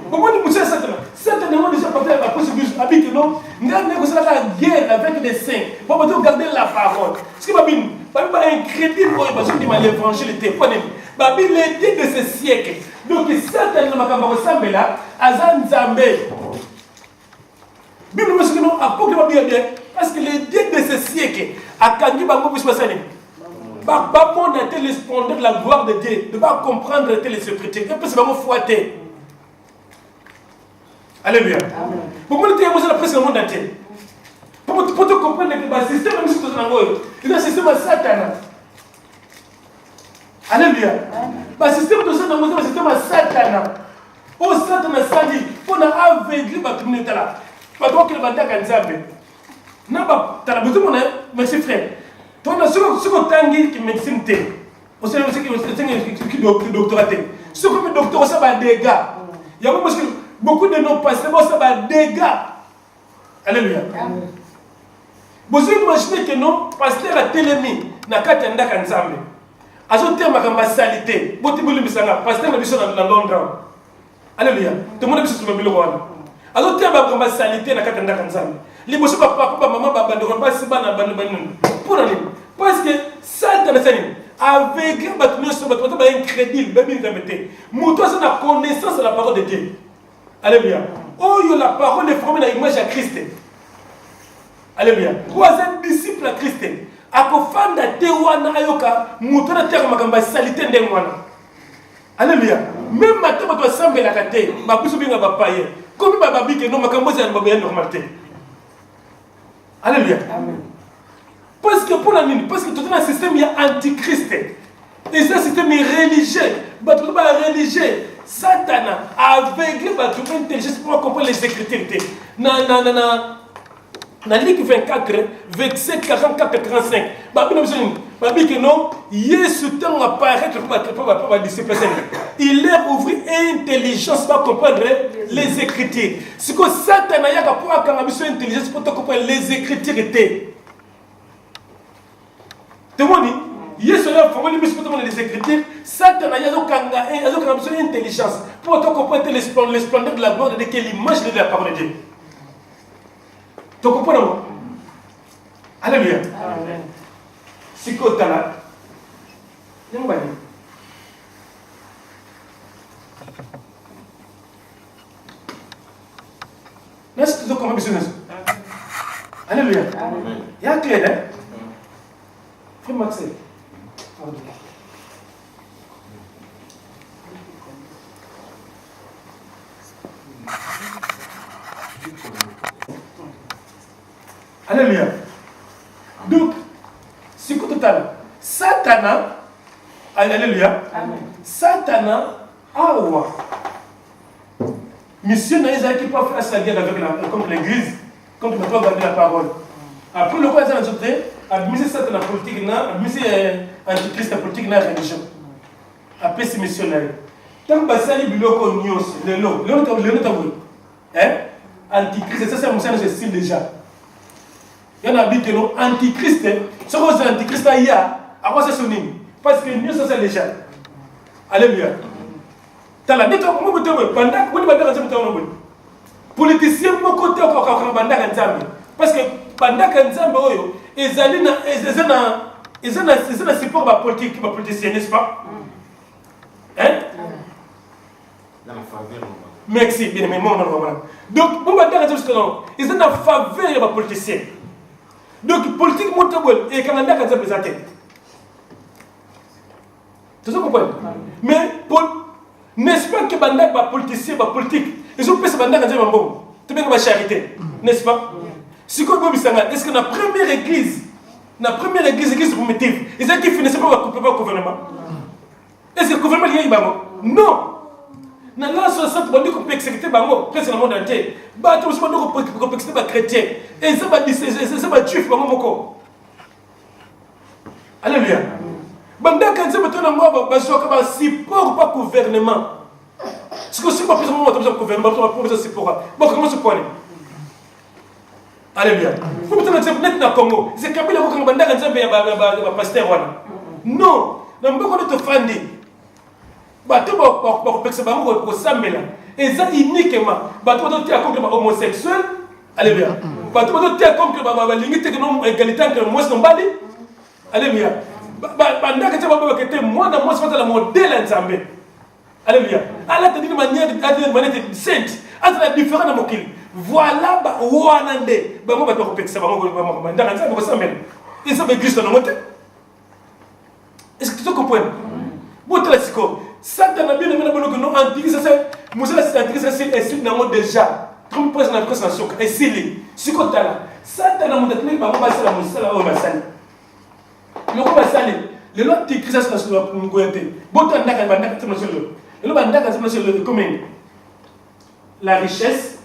Bomoni monsieur Satan. Satan a déjà porté la possibilité habite non. Nous avons la guerre avec les saints. Pour garder la parole. Ce qui va bien, pas incrédible parce que l'évangile était pas né. Babi les dieux de ce siècle. Donc Satan n'a pas ressemblé là à Nzambe. Bible nous dit non apôtre bien parce que les dieux de ce siècle a kangi bango plus passer. Pas connaître le splendeur de la gloire de Dieu, ne pas comprendre les secrets. Et puis c'est vraiment fouetté. Alléluia. Pour moi, tu as presque le monde entier. Pour te comprendre que le système est un système de Satan. Alléluia. Le système de Satan est un système de Satan. Oh, Satan a sali. On a aveuglé la communauté là. Pas toi qui le bandit à Nzambe. Non, tu as besoin de merci frère. Tu as ce que tu qui médecine. On sait qui doctorat. Ce que le docteur, ça va des gars. Il y a beaucoup de nos pasteurs, ça va des dégâts. Alléluia. Vous imaginez que non, pasteur a télémi, n'a qu'à t'en Nzambe. À ce terme, ma salité, pasteur a besoin dans Londres. Alléluia. Tout le monde a besoin de me Alors, tu as ma salité dans la Kanzam. Les bosses, papa, maman, papa, ne vont pas se battre pour aller. Parce que Satan, avec un crédit, Mouton, c'est la connaissance de la parole de Dieu. Alléluia. Oh, la parole est formée dans l'image à Christ. Alléluia. Vous êtes un disciple à Christ. Akofanda tewana ayoka mutana terre makamba salité ndengwana. Alléluia. Même matin tu semble la kate, ma biso binga ba paye. Comme ba babi que non makambo c'est une normalité. Alléluia. Amen. Parce que pour la mine, parce que tout un système il y a antichrist. Et ce système est religieux. Bah tout le religieux. Satan a aveuglé votre intelligence pour comprendre les écritures. Dans Luc 24, verset 44-45, Babi que non, Jésus temps apparaît pour les disciples. Il leur ouvrit intelligence pour comprendre les écritures. Ce que Satan a eu pour avoir intelligence pour comprendre les écritures. Tout le monde dit, Jésus a formé les écritures. Satan a eu intelligence pour comprendre les splendeurs de la gloire de l'image de la parole de Dieu. Tu comprends? Alléluia. Amen. Si tu es là, tu vas aller. Est-ce que tu comprends bien? Alléluia. Il y a un clé, hein? Frère Maxel. Alléluia. Donc, c'est quoi total? Satana, alléluia. Amen. Satana, awa. Mission n'a pas qui peut faire la guerre contre l'église, contre le garder la parole. Après le quoi, ça a ajouté, administrer Satan politique, administrer antichrist politique dans la religion. Après ces missionnaires. Tant que ça, il y a le antichrist, ça c'est un style déjà. Il y en a qui sont antichrist. Ce que c'est antichrist, il y a. À quoi ça sonne? Parce que nous, ça c'est déjà. Alléluia. Tu as la dit, pendant que vous avez politicien, mon côté, parce que pendant que nous avons ils ont un support politique, politicien, n'est-ce pas? Hein? Dans la faveur. Merci, bien aimé. Donc, ils ont une faveur des politiciens. Donc, politique montabole et Canada quand ça présenté. Tu comprends? Mais, n'est-ce pas que les politiciens, les politiques, ils ont fait ce bandak quand ça bon. Tu veux la charité, n'est-ce pas? Si vous avez est-ce que la première église primitive, ils ont qui financé par le gouvernement? Est-ce que le gouvernement est lié? Non! Dans l'an 60, on dit qu'on peut exécuter presque le monde entier. On peut exécuter les chrétiens. Et ça va être juif. Alléluia. Quand on a un support par gouvernement. Ce que c'est pas plus de gouvernement, on a un support. Bon, comment se pone? Alléluia. Vous pouvez mettre dans le Congo. C'est Kabila qui a un pasteur. Non. On ne peut pas te fonder. Bateau pour et ça uniquement bateau contre homosexuel. Alléluia. Bateau contre limite que égalité entre moi et Bali. Alléluia. Pendant que tu vas que moi dans moi c'est la modèle ensemble. Alléluia. Allah te dit de manière sainte. Entre la différence dans mon kil. Voilà wanande. Moi ba ko pexer ba mo dans ça ko samel. Et ça me glisse dans mon tête. Est-ce que tu comprends? Bon classico. Satan a bien aimé que nous antichrist, c'est antichrist est dans le déjà. Comme président de la constitution, et s'il ce côté-là, Satan a montré que nous avons passé la musique là où on va salir. Le quoi va salir? Le lot antichrist c'est sur la goûter. Bon temps d'accord, bandaka c'est monsieur le. Le bandaka c'est monsieur le comment? La richesse.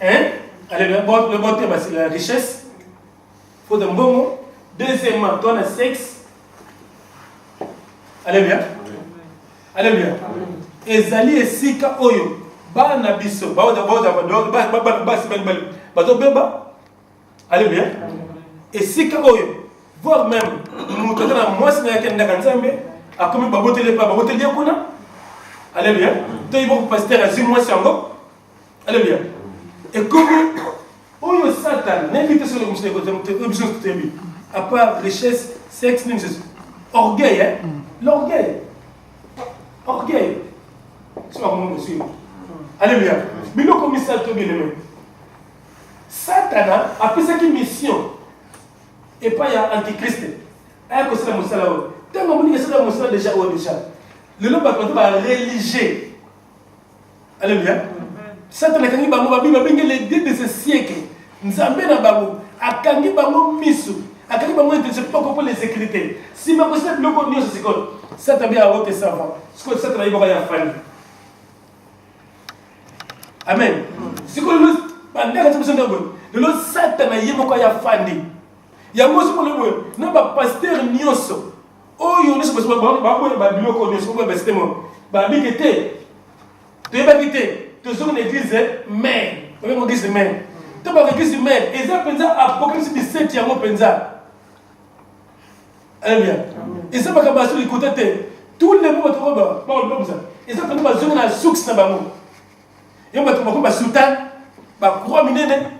Hein? Allez le bon thème c'est la richesse. Faut de bon mot. Deuxièmement, toi le sexe. Alléluia. Alléluia. Ezali esika oyo bana biso alléluia. Esika oyo voire même mutata na mwasi na yake ndaka nzambe akomi babotele pa babotele kuna Alléluia. Donc, il va pasteur à Zimou Sango. Alléluia. Et comme on Satan, n'invite sur le monsieur de à part richesse, sexe, orgueil, hein? L'orgueil. Orgueil. C'est pas mon monsieur. Alléluia. Mais nous, comme ça, tout bien aimé. Satan a fait sa mission. Et pas il y a antichrist. Il y a ça mon salaire. Tant que vous ça mon salaire déjà ou déjà. Le nom va religieux. Alléluia. Satan a kangi bango babi les dieux de ce siècle. Nzambe na bango akangi bango misu. Akangi bango intelligent pas pour les sécurités. Si ma possible le connu c'est quoi? Satan bien avoir que ça va. Ce que Satan il va y faire. Amen. Si que le pendant que ça le Satan il va y faire. Ya mosu mo le na ba pasteur nyonso. Oyo ne se passe ba biloko nyonso ba bestemo. Ba bikete. Tu vas quitter. Tu es une église mère. Tu es une église mère. Tu es une église mère. Et ça, pensa Apocalypse 17, il y a un pensa. Alléluia. Et ça, quand tu as écouté, tous les mots, tu vas comme ça. Et ça, quand tu as joué dans le souk, c'est un mot. Et on va trouver un sultan, un croix minene.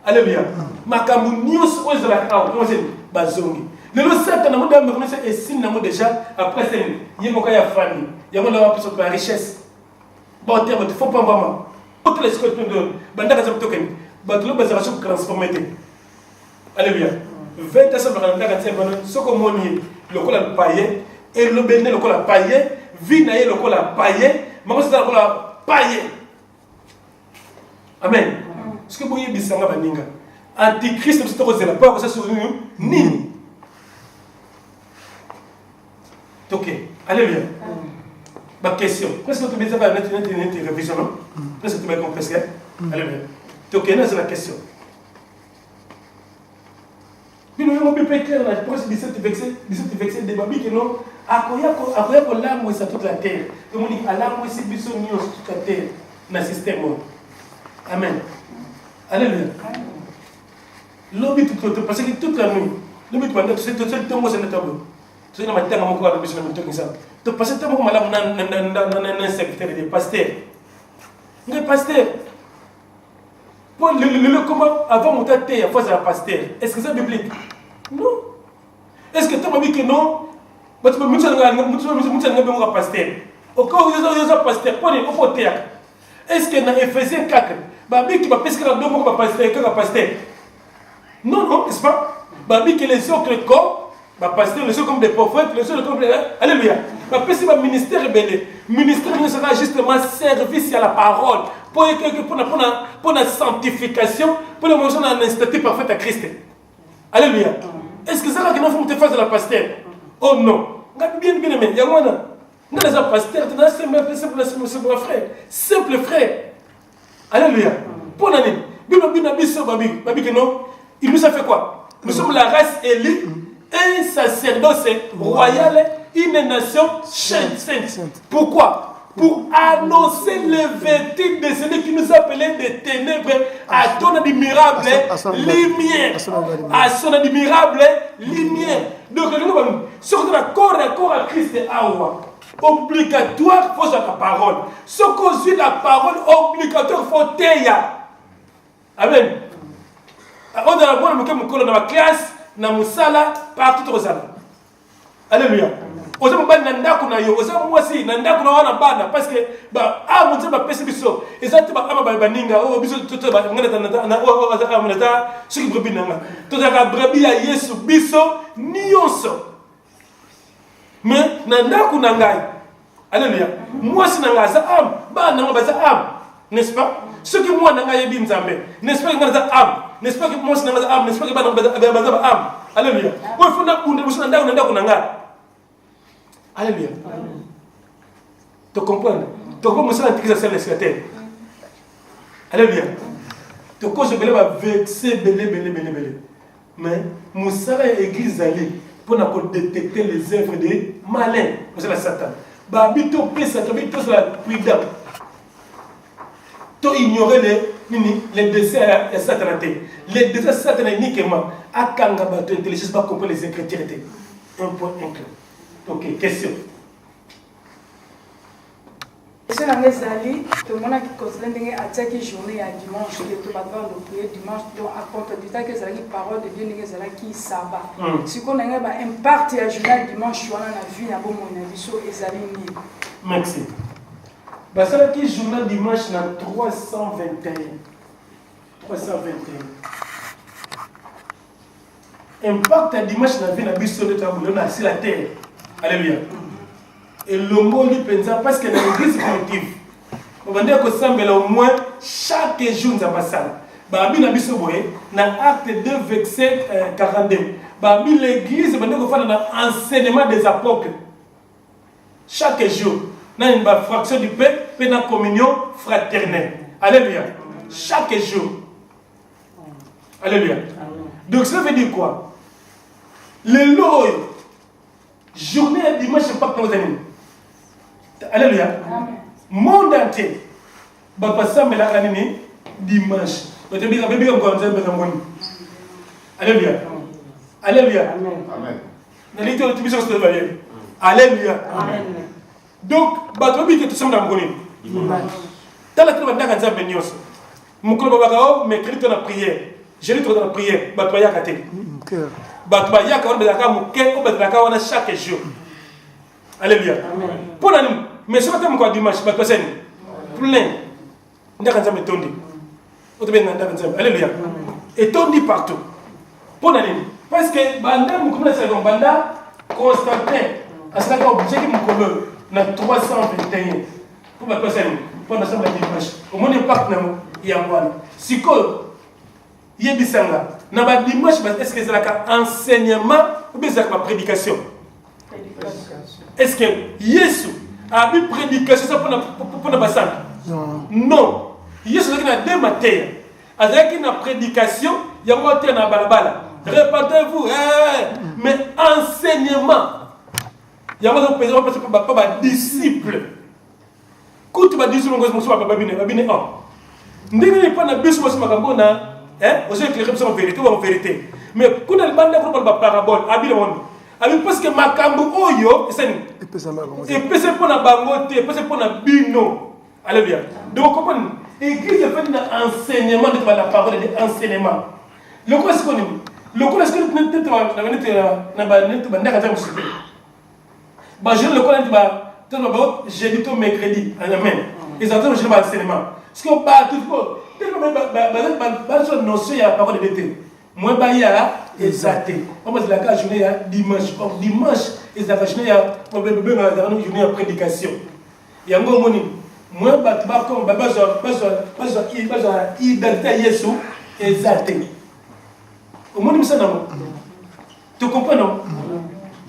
Alléluia. Ma camounios, on est la crowd. On est bazongi. Le lot Satan, on a dit que signe déjà, après, il y a un famille. Il y a un richesse. Bon, il ne faut pas vraiment. Toutes les choses que tu donnes, il y a des choses qui transformées. Alléluia. 20 ans, ce que mon le col a paillé, et le béné le col a paillé, vinaille le col a paillé, maman c'est le col a paillé. Amen. Ce que vous voyez, c'est que vous Antichrist, c'est que vous pas que ça soit ni. Ok. Alléluia. Ma question. Qu'est-ce que tu veux dire avec une révision? Qu'est-ce que tu veux comprendre? Alléluia. Donc, c'est la question. Puis nous avons bien clair dans la proche 17 versets de Babi que non, à quoi pour l'âme c'est toute la terre. Comme on dit, à l'âme c'est biso nios toute la terre dans le système. Amen. Alléluia. L'objet tout parce que toute la nuit, l'objet pendant tout le temps c'est notre tableau. Tu sais dans ma tête mon corps de biso na tout ça. Tu passes le temps malade dans secteur des pasteurs. Les pasteurs. Pour le comment avant mon tête à face à la pasteur. Est-ce que c'est biblique? Non. Est-ce que tu m'as dit que non? Mais tu peux me dire que tu pasteur. Au cas où ils ont pasteur, pour au théâtre. Est-ce que dans Ephésiens 4, Babi qui va pesquer dans deux mots comme pasteur? Non, non, n'est-ce pas? Babi que les autres corps, pasteur, les autres comme des prophètes, les autres comme des. Alléluia. Babi c'est un ministère rebelle. Ministère sera justement service à la parole. Pour la sanctification, pour la motion d'un statut parfait à Christ. Alléluia. Est-ce que c'est là que nous faisons face à la pasteur? Oh non. Bien aimé. Il y a moi là. Nous les pasteurs, simple frère. Simple frère. Alléluia. Pour l'année. Babi que non. Il nous a fait quoi? Nous sommes la race élue, un sacerdoce royal, une nation sainte. Pourquoi? Pour annoncer le vertu de celui qui nous appelait des ténèbres à ton admirable lumière. À son admirable lumière. Donc, ce qu'on a corps à corps à Christ et à moi, obligatoire, il faut la parole. Ce qu'on suit la parole, obligatoire, il faut taire. Amen. On a dans la classe, dans la salle, partout au salon. Alléluia. Oza mbana ndako na yo oza mwasi na ndako na wana bana parce que ba amunze ba pesi biso ezati ba ama ba baninga o biso toto ba ngana na o oza amunata soki brebi nanga toto ka brebi ya Yesu biso nyonso mais na ndako na ngai. Alléluia. Mwasi na ngaza am bana nga baza am, n'est-ce pas? Soki mwa na ngai yebi nzambe, n'est-ce pas? Ngana za am, n'est-ce pas? Que mwasi na ngaza am, n'est-ce pas? Que bana baza am. Alléluia. Wo funa kunde biso na ndako na ngai. Alléluia. Tu comprends? Tu comprends ça l'antichrist à la terre. Alléluia. Tu comprends que je vais vexer, belé. Mais Moussa est église allée pour détecter les œuvres des malins. C'est la Satan. Babi to pesa, to bi to la prudence. To ignorer les desseins satanés. Les desseins satanés uniquement à kanga ba to intelligence pas comprendre les incrédulités. Un point inclus. Ok, question. question nanga ezali tomonaki consulat ndenge atiaki journée ya dimanche ke tobakaka loprier dimanche donc acontreditaki ezalaki parole de Dieu ndenge ezalaki saba sikoyo nanga baimpact ya journée ya dimanche wana na vie na bomoi na biso ezali nini? Merci. Basalaki journée dimanche na 321. Impact à dimanche na vie na biso de tabou na sur la terre. Alléluia. Et le mot lui pensa parce que dans l'église primitive, on va dire que ça mais au moins chaque jour nous avons ba bi na biso boye na acte 2 verset 42. Ba bi l'église on va dire que faire dans enseignement des apôtres. Chaque jour, na une fraction du pain, puis na communion fraternelle. Alléluia. Chaque jour. Alléluia. Donc ça veut dire quoi? Le loy journée et dimanche c'est pas comme amis. Alléluia. Monde entier. Ba passer mais la nini dimanche. Donc bien bien comme ça mais comme Alléluia. Alléluia. Amen. Na lito tu biso se bailler. Alléluia. Amen. Donc ba to bi que tout ça na ngoni. Dimanche. Tala que ba ndaka nzambe nyonso. Mukolo babaka mais Christ na prière. Je lui dans la prière, Batoya Kate. Batoya Kate, chaque jour. Alléluia. Pour la nuit, mais ce matin, encore dimanche, Batoya plein. Alléluia. Et tondi partout. Pour la nuit. Parce que Banda, Banda, Constantin, à ce moment-là, obligé de me 321. Pour Batoya, pour la dimanche. Au moins, il y a un si Yebisanga. Na ba dimanche est-ce que c'est la enseignement ou bien c'est la prédication? Est-ce que Jésus a une prédication ça pour na basanga? Non. Jésus a deux matières. Avec une prédication, il y a moitié na balabala. Répétez-vous, mais enseignement. Il y a moitié pas disciple. Quand tu vas dire sur mon babine ndenge pas na biso mo makambo na aux éclairés en vérité ou en vérité. Mais quand on parle de parabole, parce que makambo oyo, et puis c'est pour la bangote, et puis c'est pour la bino. Alléluia. Donc, comprenez, l'église fait un enseignement de la parole et de l'enseignement. Le quoi est-ce qu'on dit? Le quoi est-ce que nous avons jeudi au mercredi. Amen. Ils entendent le enseignement. Ce qu'on bat tout le monde. Tellement notion il y a la parole de Dieu. Moi il y a exalté. On va dire la journée dimanche. Dimanche la journée il journée de prédication. Il y a un moment moi comme besoin identité Jésus exalté. Au monde ça non. Tu comprends non?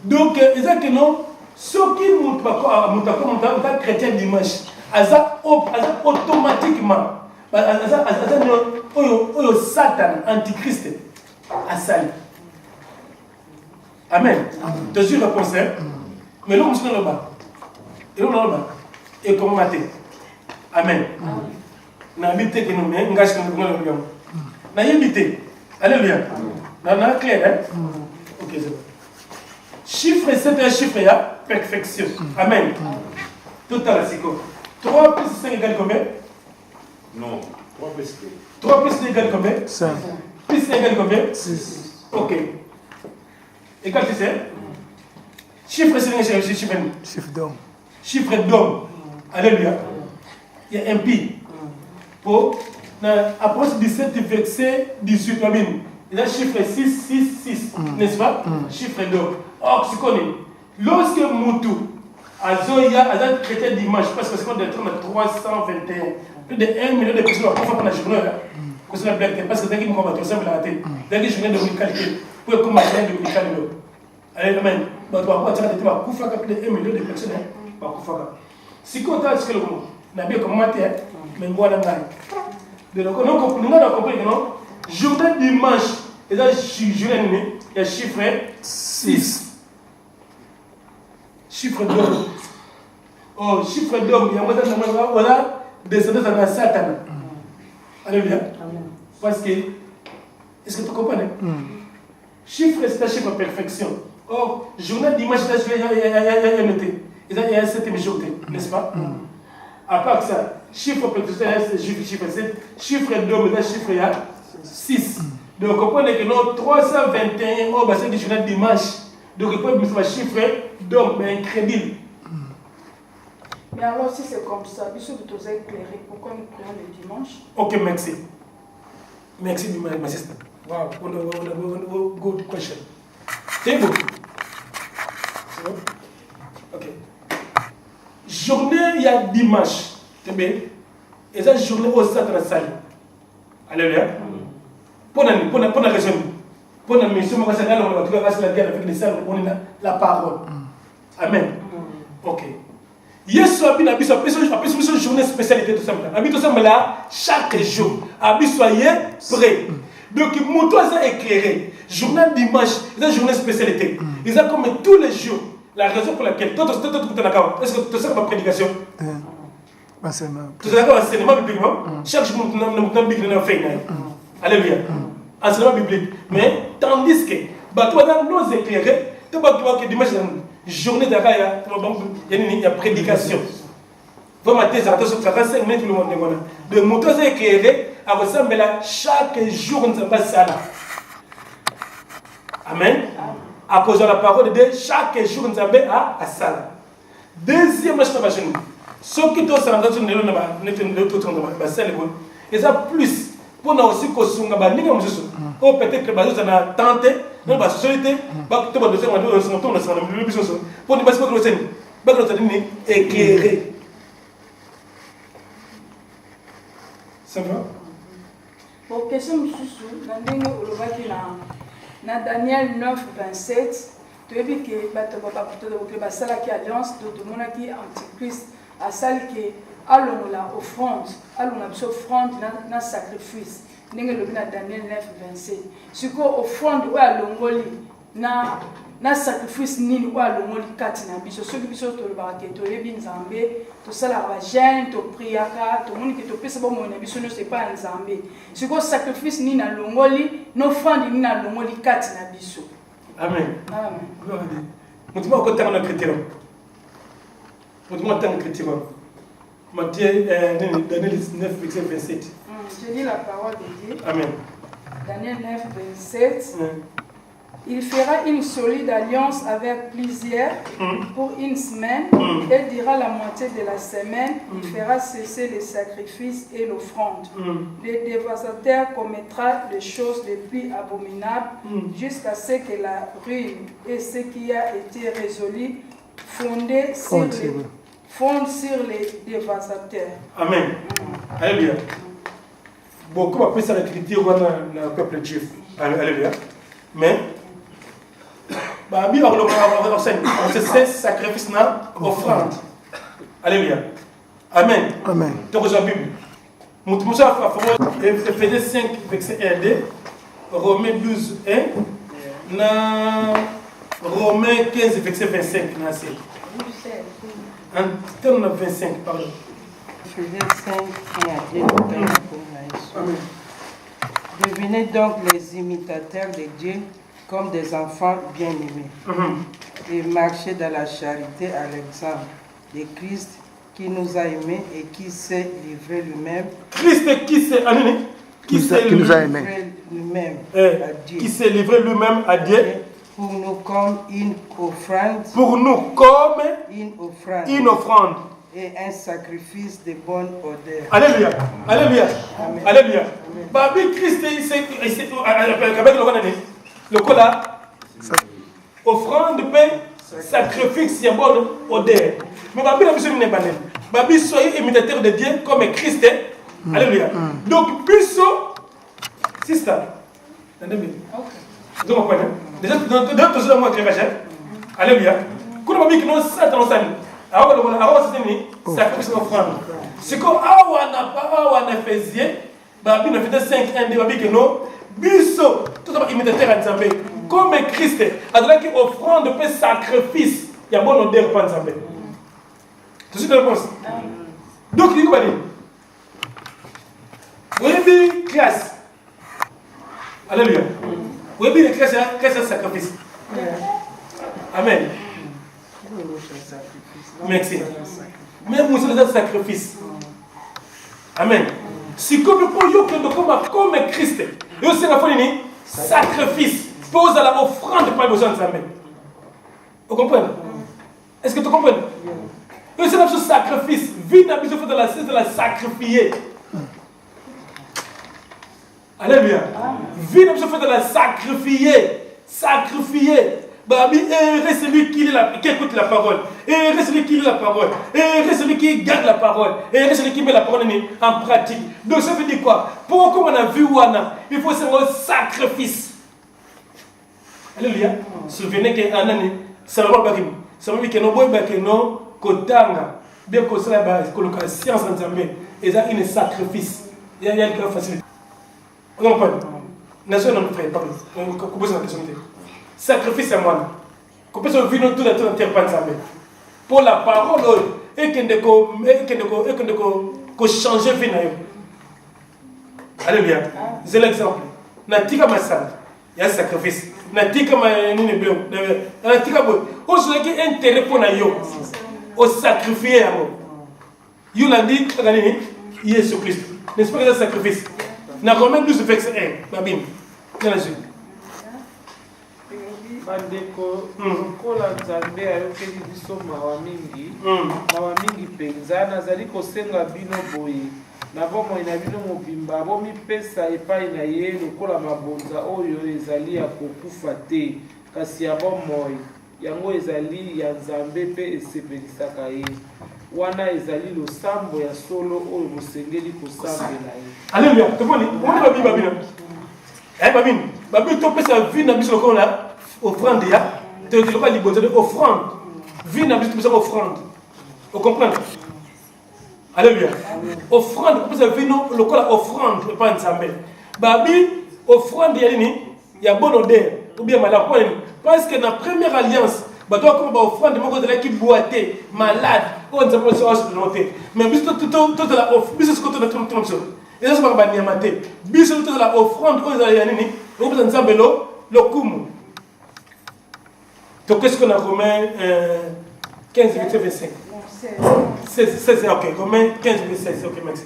Donc exactement ce qui monte pas comme chrétien dimanche. Automatiquement Satan, antichrist, a sali. Amen. Tu as réponse. Mais nous, nous là-bas. Et comment mater? Amen. N'habitez que nous, mais engagez que nous n'habitez. Alléluia. N'a clair, hein? Ok, c'est bon. Chiffre 7 est un chiffre, il y a perfection. Amen. Tout à l'heure, c'est quoi? 3 plus 5 égale combien? Non, 3 plus 2. 3 plus 2 égale combien? 5. Plus 5 égale combien? 6. Ok. Égal 6, hein? Chiffre, c'est chiffre. Chiffre d'homme. Chiffre d'homme. Alléluia. Il y a un pi. Pour approche 17, verset 18. Il y a chiffre 6, 6, 6. N'est-ce pas? Chiffre d'homme. Or, tu connais. Lorsque Moutou, Azoya, Azan chrétien dimanche, parce que c'est de 321. Plus de 1 million de personnes qui font la journée. Parce que dès qu'ils me combattent, ça me l'a raté. Dès que je viens de médicalité, pour combattre de médicalité. Amen. Donc, on va dire que tu vas plus de 1 million de personnes. Si on a ce que le mot, n'a bien commenté, mais moi, on a donc, nous avons compris que non, journée dimanche, et là, journée, il y a chiffre 6. Chiffre d'homme. Oh, chiffre d'homme, il y a voilà, descendance de Satan. Alléluia. Parce que, est-ce que tu comprends? Chiffre, c'est un chiffre de perfection. Oh, journée dimanche, il y a noté. Il y a cette majorité, n'est-ce pas? À part ça, chiffre pétrolier, c'est chiffre 7, chiffre 2, maintenant chiffre 6. Donc, vous comprenez que nous 321 ans, c'est le journal dimanche. Donc, vous pouvez me chiffrer, donc, mais incrédible. Mais alors, si c'est comme ça, il faut que tu aies éclairé. Pourquoi nous prions le dimanche? Ok, merci. Merci, my sister. Wow, good question. C'est bon. C'est bon? Ok. Journée, il y a dimanche. C'est bien. Et cette journée, au centre de la salle. Alléluia. Pour la raison. Pour la mission, on va se faire la parole. Amen. Ok. Yesu a bien une journée spécialité tout simplement. Là, chaque jour, soyez prêts. Donc, mon toit est éclairé. Journal dimanche, c'est une journée spécialité. Ils ont comme tous les jours. La raison pour laquelle, est-ce que tu sais ma prédication? Tu sais l'enseignement biblique. Chaque jour, nous avons biblique fait. Alléluia. Enseignement biblique. Mais tandis que, toi, dans nos éclairés, tu vois que dimanche, journée d'arrêt, il y a prédication. Vous mettez attention, 45 minutes, tout le monde est de mon toit est éclairé, à ressemble là, chaque jour, nous avons ça là. Amen. À cause de la parole de Dieu, chaque jour, nous avons à ça. Deuxième chose, ce qui est aussi en train de se et ça plus, pour nous aussi que nous avons peut-être que nous avons tenté, nous avons société, pour nous éclairer. Ça va? Pour question dans Daniel 9, 27, tu as vu que la alliance de mon antichrist a celle qui allons la offrande, dans sacrifice. Dans Daniel 9, 27. Ce qu'on offrande ou à l'ongoli, na sacrifice nini ou à l'ongoli katina biso. Ceux qui sont au barake, tu es bien zambé, tu sais la vagin, tu priaka, tu monde qui te pèse bon mon biso ne c'est pas un zambé. Ce qu'on sacrifice nini à l'ongoli, n'offrande nini à l'ongoli katina biso. Amen. Amen. Gloire à Dieu. Nous devons encore terminer le chrétien. Nous devons terminer le chrétien. Matthieu, Daniel 9, verset 27. Je lis la parole de Dieu. Amen. Daniel 9, 27. Il fera une solide alliance avec plusieurs pour une semaine. Elle dira la moitié de la semaine. Il fera cesser les sacrifices et l'offrande. Le dévastateur commettra les choses les plus abominables jusqu'à ce que la ruine et ce qui a été résolu fondent sur les dévastateurs. Amen. Alléluia. Beaucoup appellent ça l'écriture dans le peuple juif. Alléluia. Mais, c'est ce sacrifice offrande. Alléluia. Amen. Amen. Donc, la Bible. Éphésiens 5, verset 1 2, Romains 12, 1, Romains 15, verset 25. En termes de 25, pardon. Éphésiens 5, 1 à 2. Amen. Devenez donc les imitateurs de Dieu comme des enfants bien-aimés et marchez dans la charité à l'exemple de Christ qui nous a aimés et qui s'est livré lui-même. Christ qui nous a aimés. Qui s'est livré lui-même à Dieu. Pour nous comme une offrande. Une offrande. Et un sacrifice de bonne odeur. Alléluia. Alléluia. Amen. Alléluia. Babi Christ, le cola, offrande de paix, sacrifice, de bonne odeur. Mais Babi n'a besoin de banane. Babi, soyez imitateur de Dieu comme Christ. Alléluia. Donc, puisson, sister. Vous comprenez? Déjà, tout ça, moi, alléluia. Quand on dit que nous sommes sacrifice offrande. C'est comme on a Éphésiens, Babi n'a fait 5 1 Babi que nous, biso, tout ça imitateur à Nzambé. Comme Christ, alors qu'il offrande de sacrifice, il y a bon odeur pour Nzambé. Tout de suite réponse. Donc, il va dire, vous avez vu classe. Alléluia. Vous avez vu les classes, c'est un sacrifice. Amen. Merci. Même vous êtes un sacrifice. Amen. Si comme pour yo comme Christ, yo c'est la folie sacrifice. Pose à la offrande pas besoin de ça même. Vous comprenez? Est-ce que tu comprends? Yo c'est un sacrifice. Vie n'a besoin de la sacrifier. Alléluia. Vie n'a besoin de la sacrifier. Sacrifier. Babi, c'est celui qui écoute la parole. C'est celui qui lit la parole. C'est celui qui garde la parole. C'est celui qui met la parole en pratique. Donc ça veut dire quoi? Pour comme on a vu Wana, il faut faire un sacrifice. Alléluia. Souvenez que Anani, c'est le roi Bakim. C'est lui qui est noble et qui est non Kotanga. Bien que cela est la science en Zambie. Et ça, il est sacrifice. Il y a une grande facilité. On comprend? Nation non frère, pardon. On pose la question. Sacrifice à moi. Qu'on peut se vivre tout à tout en terre pour la parole et que changer vie. Alléluia. C'est l'exemple. Natika masal. Il y a un sacrifice. Natika manini bleu. Natika boy. Aujourd'hui qui intérêt pour nayo. Au sacrifier à moi. You l'a dit, Jésus Christ. N'est-ce pas que c'est un sacrifice? Na Romains 12 verset 1. Babim. Dans la Jésus. bandeko lokola nzambe ayokeli biso mawa mingi mpenza nazali kosenga bino boye na bomoi na bino mobimba bomipesa epai na ye lokola mabonza oyo ezali ya kokufa te kasi ya bomoi yango ezali ya nzambe mpe esepelisaka ye wana ezali losambo ya solo oyo bosengeli kosambela ye. Alléluia. Toponi on va vivre babina. Babine babine topesa vie na biso lokola offrande ya te lokola libonza de offrande vie na biso topesa offrande. Vous comprenez? Alléluia. Offrande topesa vie no lokola offrande pas nzambe. Babi offrande ya nini ya bonne odeur ou bien malade parce que dans la première alliance bato comme ba offrande moko de qui boité malade on nzambe so acheter mais biso tout la offre biso ce que tout notre chose et ça c'est pas niamate biso tout la offrande on ya nini on peut nzambe lo kumu. Donc qu'est-ce qu'on a Romains 15 verset 25 c'est ok Romains 15 verset 16 ok merci.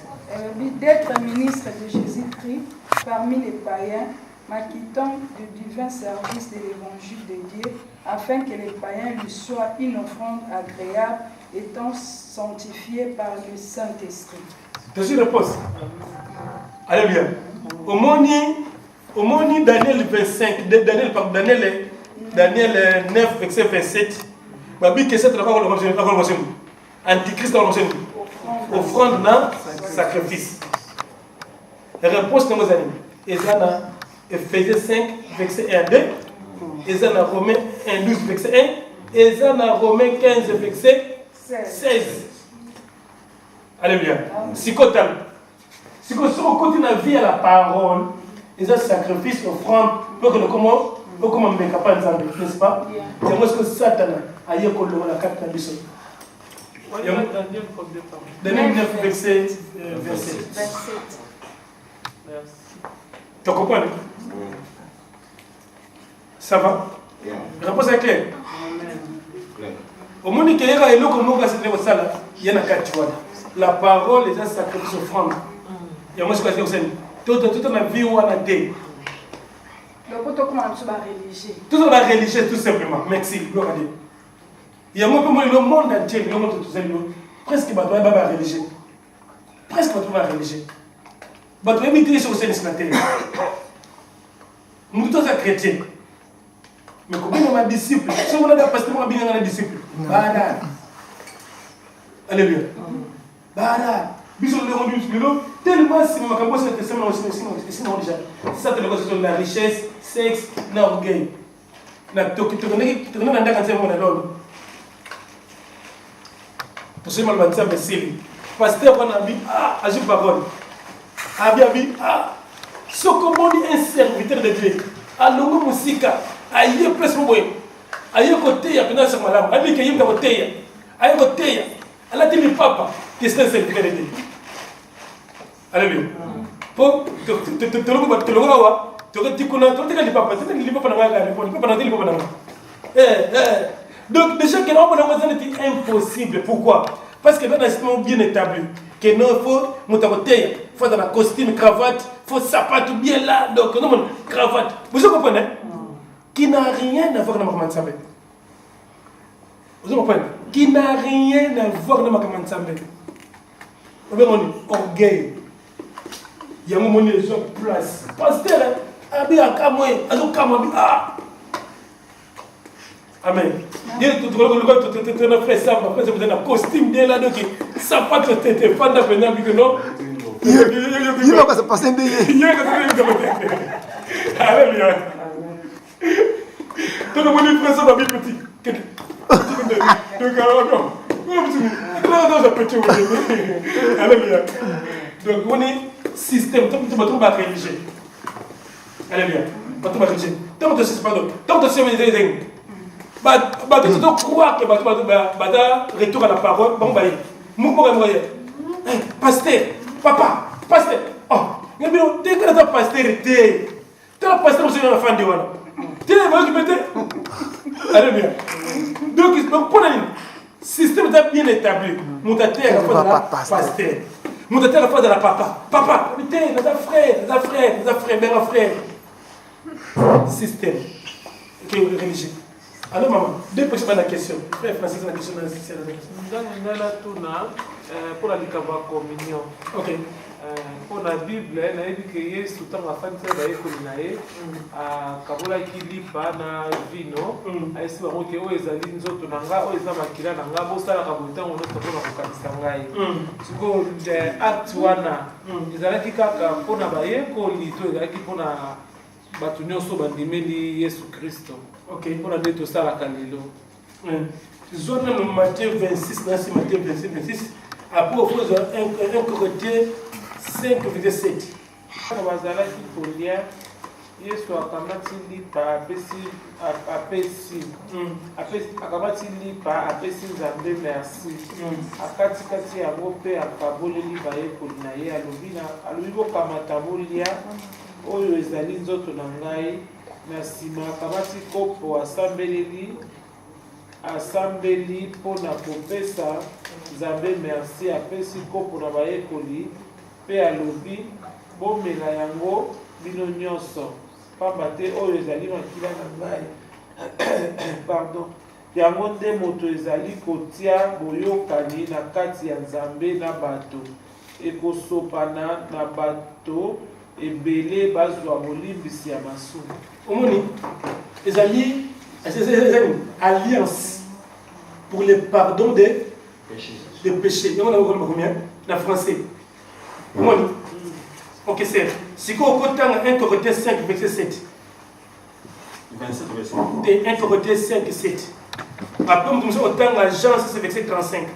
D'être ministre de Jésus-Christ parmi les païens, m'acquittant du divin service de l'évangile de Dieu, afin que les païens lui soient une offrande agréable, étant sanctifiés par le Saint-Esprit. Deuxième réponse. Alléluia. Au moni Daniel 25, Daniel 9, verset 27, Babi que cette Antichrist offrande dans sacrifice. La réponse de nos amis. Et ça dans Ephésiens 5, verset 1 2. Et ça dans Romains 1, 12, verset 1. Et ça dans Romains 15, verset 16. Alléluia. Si on continue à vivre la parole, et ça sacrifice, offrande, pour que nous comment me capable de n'est-ce pas? C'est moi ce que Satan a eu pour la carte de l'issue. Daniel 9, verset 27. Merci. Tu comprends? Ça va? La réponse est claire. Au monde qui est là, il y a la parole est un sacrifice offrande. Il y a moi ce que je dis, tout la vie où on a été. Tout ça va religieux tout simplement. Merci. Il y a moi le monde entier, le monde tout presque pas religieux. Presque pas religieux. But we need to show sense na tele. Nous tous chrétiens. Mais comment on a disciple? Si on a des pasteurs, on a bien un disciple. Bada. Alléluia. Bada. Bisous le rendu spirituel. Tellement si on a commencé à testament sinon déjà. Ça te le sur la richesse, sexe, l'orgueil. Na toki na ndaka nzema na lolo. Tusema le baptême de Sili. Pasteur on a dit agis parole. Abi ce qu'on dit un serviteur de Dieu alongo musika aye place moboye aye côté ya pena sa malamu abi ke yimba côté aye côté ala timi papa qui est un serviteur de Dieu. Alléluia. Pour te lo wa to ko tikuna to te ka li papa na ngala ni papa na li papa na Donc, déjà, que l'on était impossible. Pourquoi? Parce que dans un système bien établi, que non, il faut monter, il faut dans la costume, cravate, il faut sapat bien là, donc non, cravate. Vous comprenez? Qui n'a rien à voir avec Maman Sambé. Vous comprenez? Qui n'a rien à voir avec Maman Sambé. Vous voyez, orgueil. Il y a un moment où les gens placent. Pasteur, amen. Dieu te fait ça, après vous avez un costume de là, donc ça pas que tu te fais d'appeler un peu non. Il va passer un billet. Alléluia. Tout le monde est présent dans mes petits. Donc alors non, je peux te dire. Alléluia. Donc on est système, tu me trouves pas religieux. Alléluia. Pas tout religieux. Tant que tu sais pas donc, tant que tu sais des tu dois croire que tu retour à la parole. Bon, pasteur, papa, pasteur. Oh, dès que tu es pasteur, tu es pasteur, tu es un fan de Wana. Tu es un Alléluia. Donc, pour le système bien établi, mon tata est à la fois de la pasteur. Mon tata est à la fois de la papa. Papa, tu es un frère, mère, frère. Système religieux. Alors maman, deux personnes à la question. Frère Francis, la question c'est la pour la communion. Ok. Pour la Bible, il a dit que Jésus tout en afin de faire des à Kabola qui lit pas na vino. A essayer de que aux alliés nous autres nanga, aux amakila nanga, bossa la kabuta on autre pour la kabisangai. Suko de actuana. Ils allaient dire que pour na baye ko lito, ils allaient dire pour na batunyo so bandimeli Yesu Christo. Ok. Pour la déto ça la kalilo. Zone le Matthieu 26, là c'est Matthieu 26. Après au fond un Corinthiens 5 verset 7. Bazala qui polia Yesu akamati lipa apesi akamati lipa apesi nzambe merci akati kati ya bope akaboleli baye kolina ye alobi bokamata bolia oyo ezali nzoto na ngai na nsima akamati kopo asambeli mpona kopesa nzambe merci apesi kopo na bayekoli mpe alobi bomela yango bino nyonso pamba te oyo ezali makila na ngai pardon yango nde moto ezali kotia boyokani na kati ya nzambe na bato ekosopana na bato ebele bazwa bolimbisi ya masumu. Omoni, les amis, alliance pour le pardon des péchés. On a combien? En français. Omoni. Ok, c'est. Si on compte 1 Corinthiens 5, verset 7. 27 verset. 1 Corinthiens 5, 7. Après, on a autant à Jean 6, verset 35.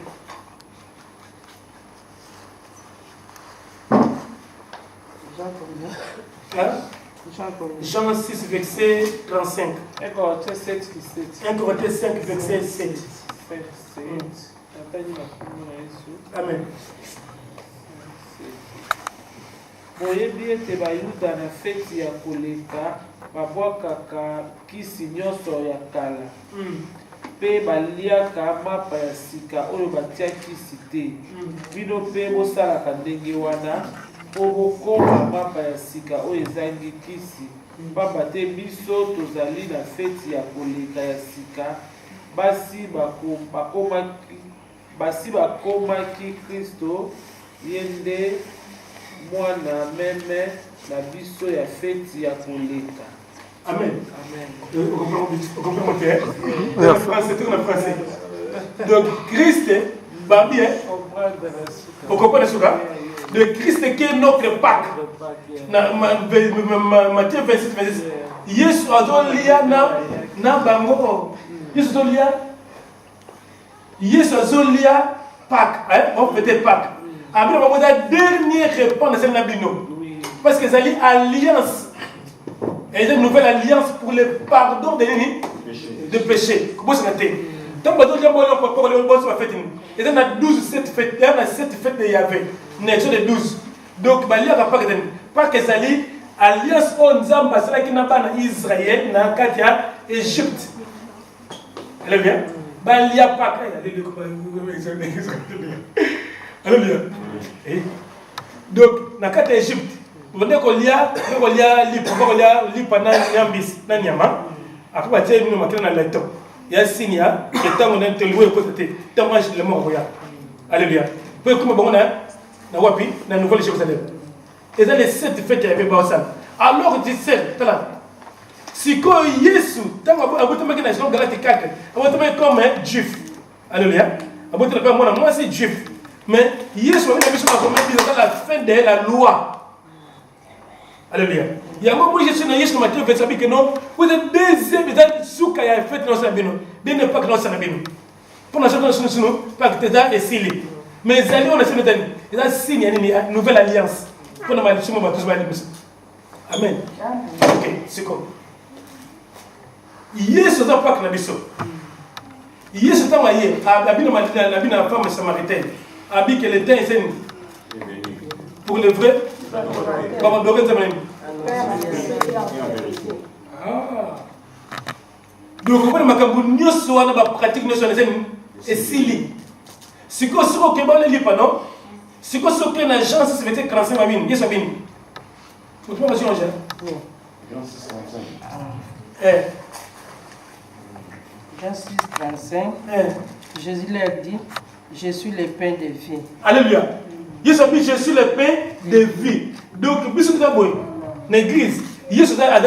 Jean 6, verset 35. 1 Corinthiens 7, 1 Corinthiens 5, verset 7. Amen. boyebi ete bayuda na feti ya koleka babwakaka kisi nyonso ya kala mpe baliaka mapa ya sika oyo batia kisi te bino mpe bosalaka ndenge wana mpo bokoma mapa ya sika oyo ezangi kisi pamba te biso tozali na feti ya koleka ya sika basi bakomaki Kristo ye nde mwana meme na biso ya feti ya koleka. Amen. Amen. Vous comprenez? Français. Donc Christ, Babi, vous comprenez ce cas? Le Christ qui est notre Pâques. Matthieu 26, 26. Yesu azolia na bango. Yesu azolia Pâques. On fête Pâques. Après, on va la dernière réponse à Nabino. Parce que c'est une alliance. Et une nouvelle alliance pour le pardon de péché. Comment ça va être? Tant que nous avons fait il y a 12 7 fêtes. Il y a 7 fêtes de Yahvé. Next de 12. Donc, il y a pas que ça lit alliance on Zamba, c'est là qui n'a pas Israël, n'a qu'à Égypte. Elle est bien? Balia pas. Alléluia. Donc, dans le Égypte, vous voyez qu'il y a li pendant Nyambis, Nanyama. Après, il y a une maquille dans le temps. Il y a un signe, il y a un temps où on a été loué pour côté. Tant que je le mot. Alléluia. Puis, comme on a na Wapi, dans la Nouvelle-Jérusalem. Et dans les 7 fêtes, il y avait Baosan. Alors, 17, si quand Jésus, tant que vous avez dans Galatie 4, vous avez comme un juif. Alléluia. Vous avez moi, c'est juif. Mais Jésus, à la fin de la loi. Alléluia. Il y a un moment où je suis dans Jésus, Matthieu, vous savez que non, vous êtes deuxième, vous êtes sous qu'il y a fait dans sa bino. Dès ne pas que dans sa bino. Pour nous, pas que tu es scellé. Mais les alliés, on a signé une nouvelle alliance. Pour nous, tous Amen. Ok, c'est comme. Jésus n'a pas que la biso. Jésus n'a pas que la femme samaritaine. Abi que le temps est pour le vrai. Comment doit être donc, vous voyez, nous sommes en pratique, nous sommes et si si vous avez un livre, non? Si vous avez une agence, c'est peut-être 45 000. Yes, Abin. Vous pouvez me dire, Jean 6,35. Jésus leur dit, je suis le pain de vie. Alléluia. Yes, Abin, je suis le pain de vie. Donc, si vous avez l'église, yes, vous avez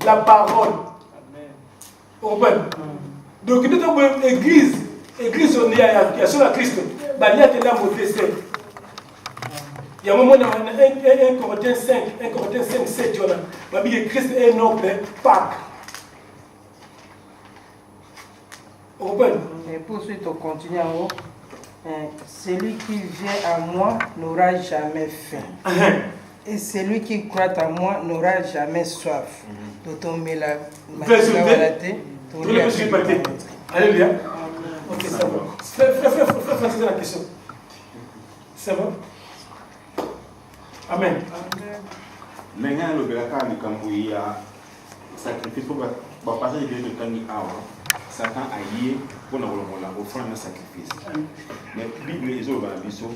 la parole. Vous comprenez? Donc, nous avons une église, on est sur la Christ, il y a des lames au décès. Il y a un moment, 1 Corinthiens 5, 7, Christ est notre Pâques. Vous comprenez? Et pour suite, on continue en haut. Celui qui vient à moi n'aura jamais faim. Et celui qui croit à moi n'aura jamais soif. D'autant mais la Alléluia. Ok, ça va. Frère, la question. Ça va? Amen. Maintenant, le Belaka du Cambouille a sacrifice pour passer de Tangi Awa. Satan a yé pour nous offrir un sacrifice. Mais la Bible est au Balabiso.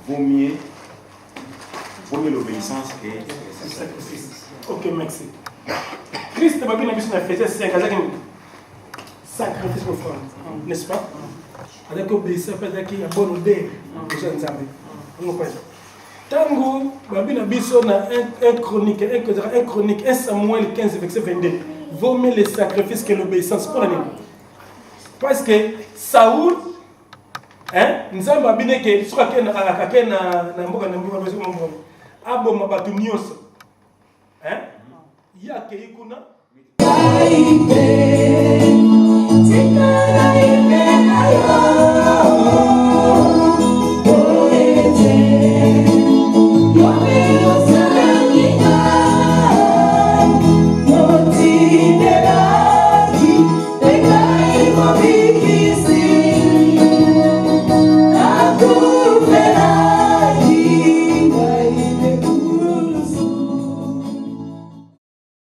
Vaut mieux l'obéissance que le sacrifice. Ok, merci. Christ m'a bien habitué à faire 5 sacrifice pour frère, n'est-ce pas? Avec obéissance, peut-être qu'il y a une bonne idée. Tango, Babina Bisso na 1 Chronique, 1 Samuel 15, verset 22. Vaut mieux le sacrifice que l'obéissance. Pour l'année. Parce que Saoul, nous avons bien que ce soit na mboka abo mabatu nyonso. Il y a que ikuna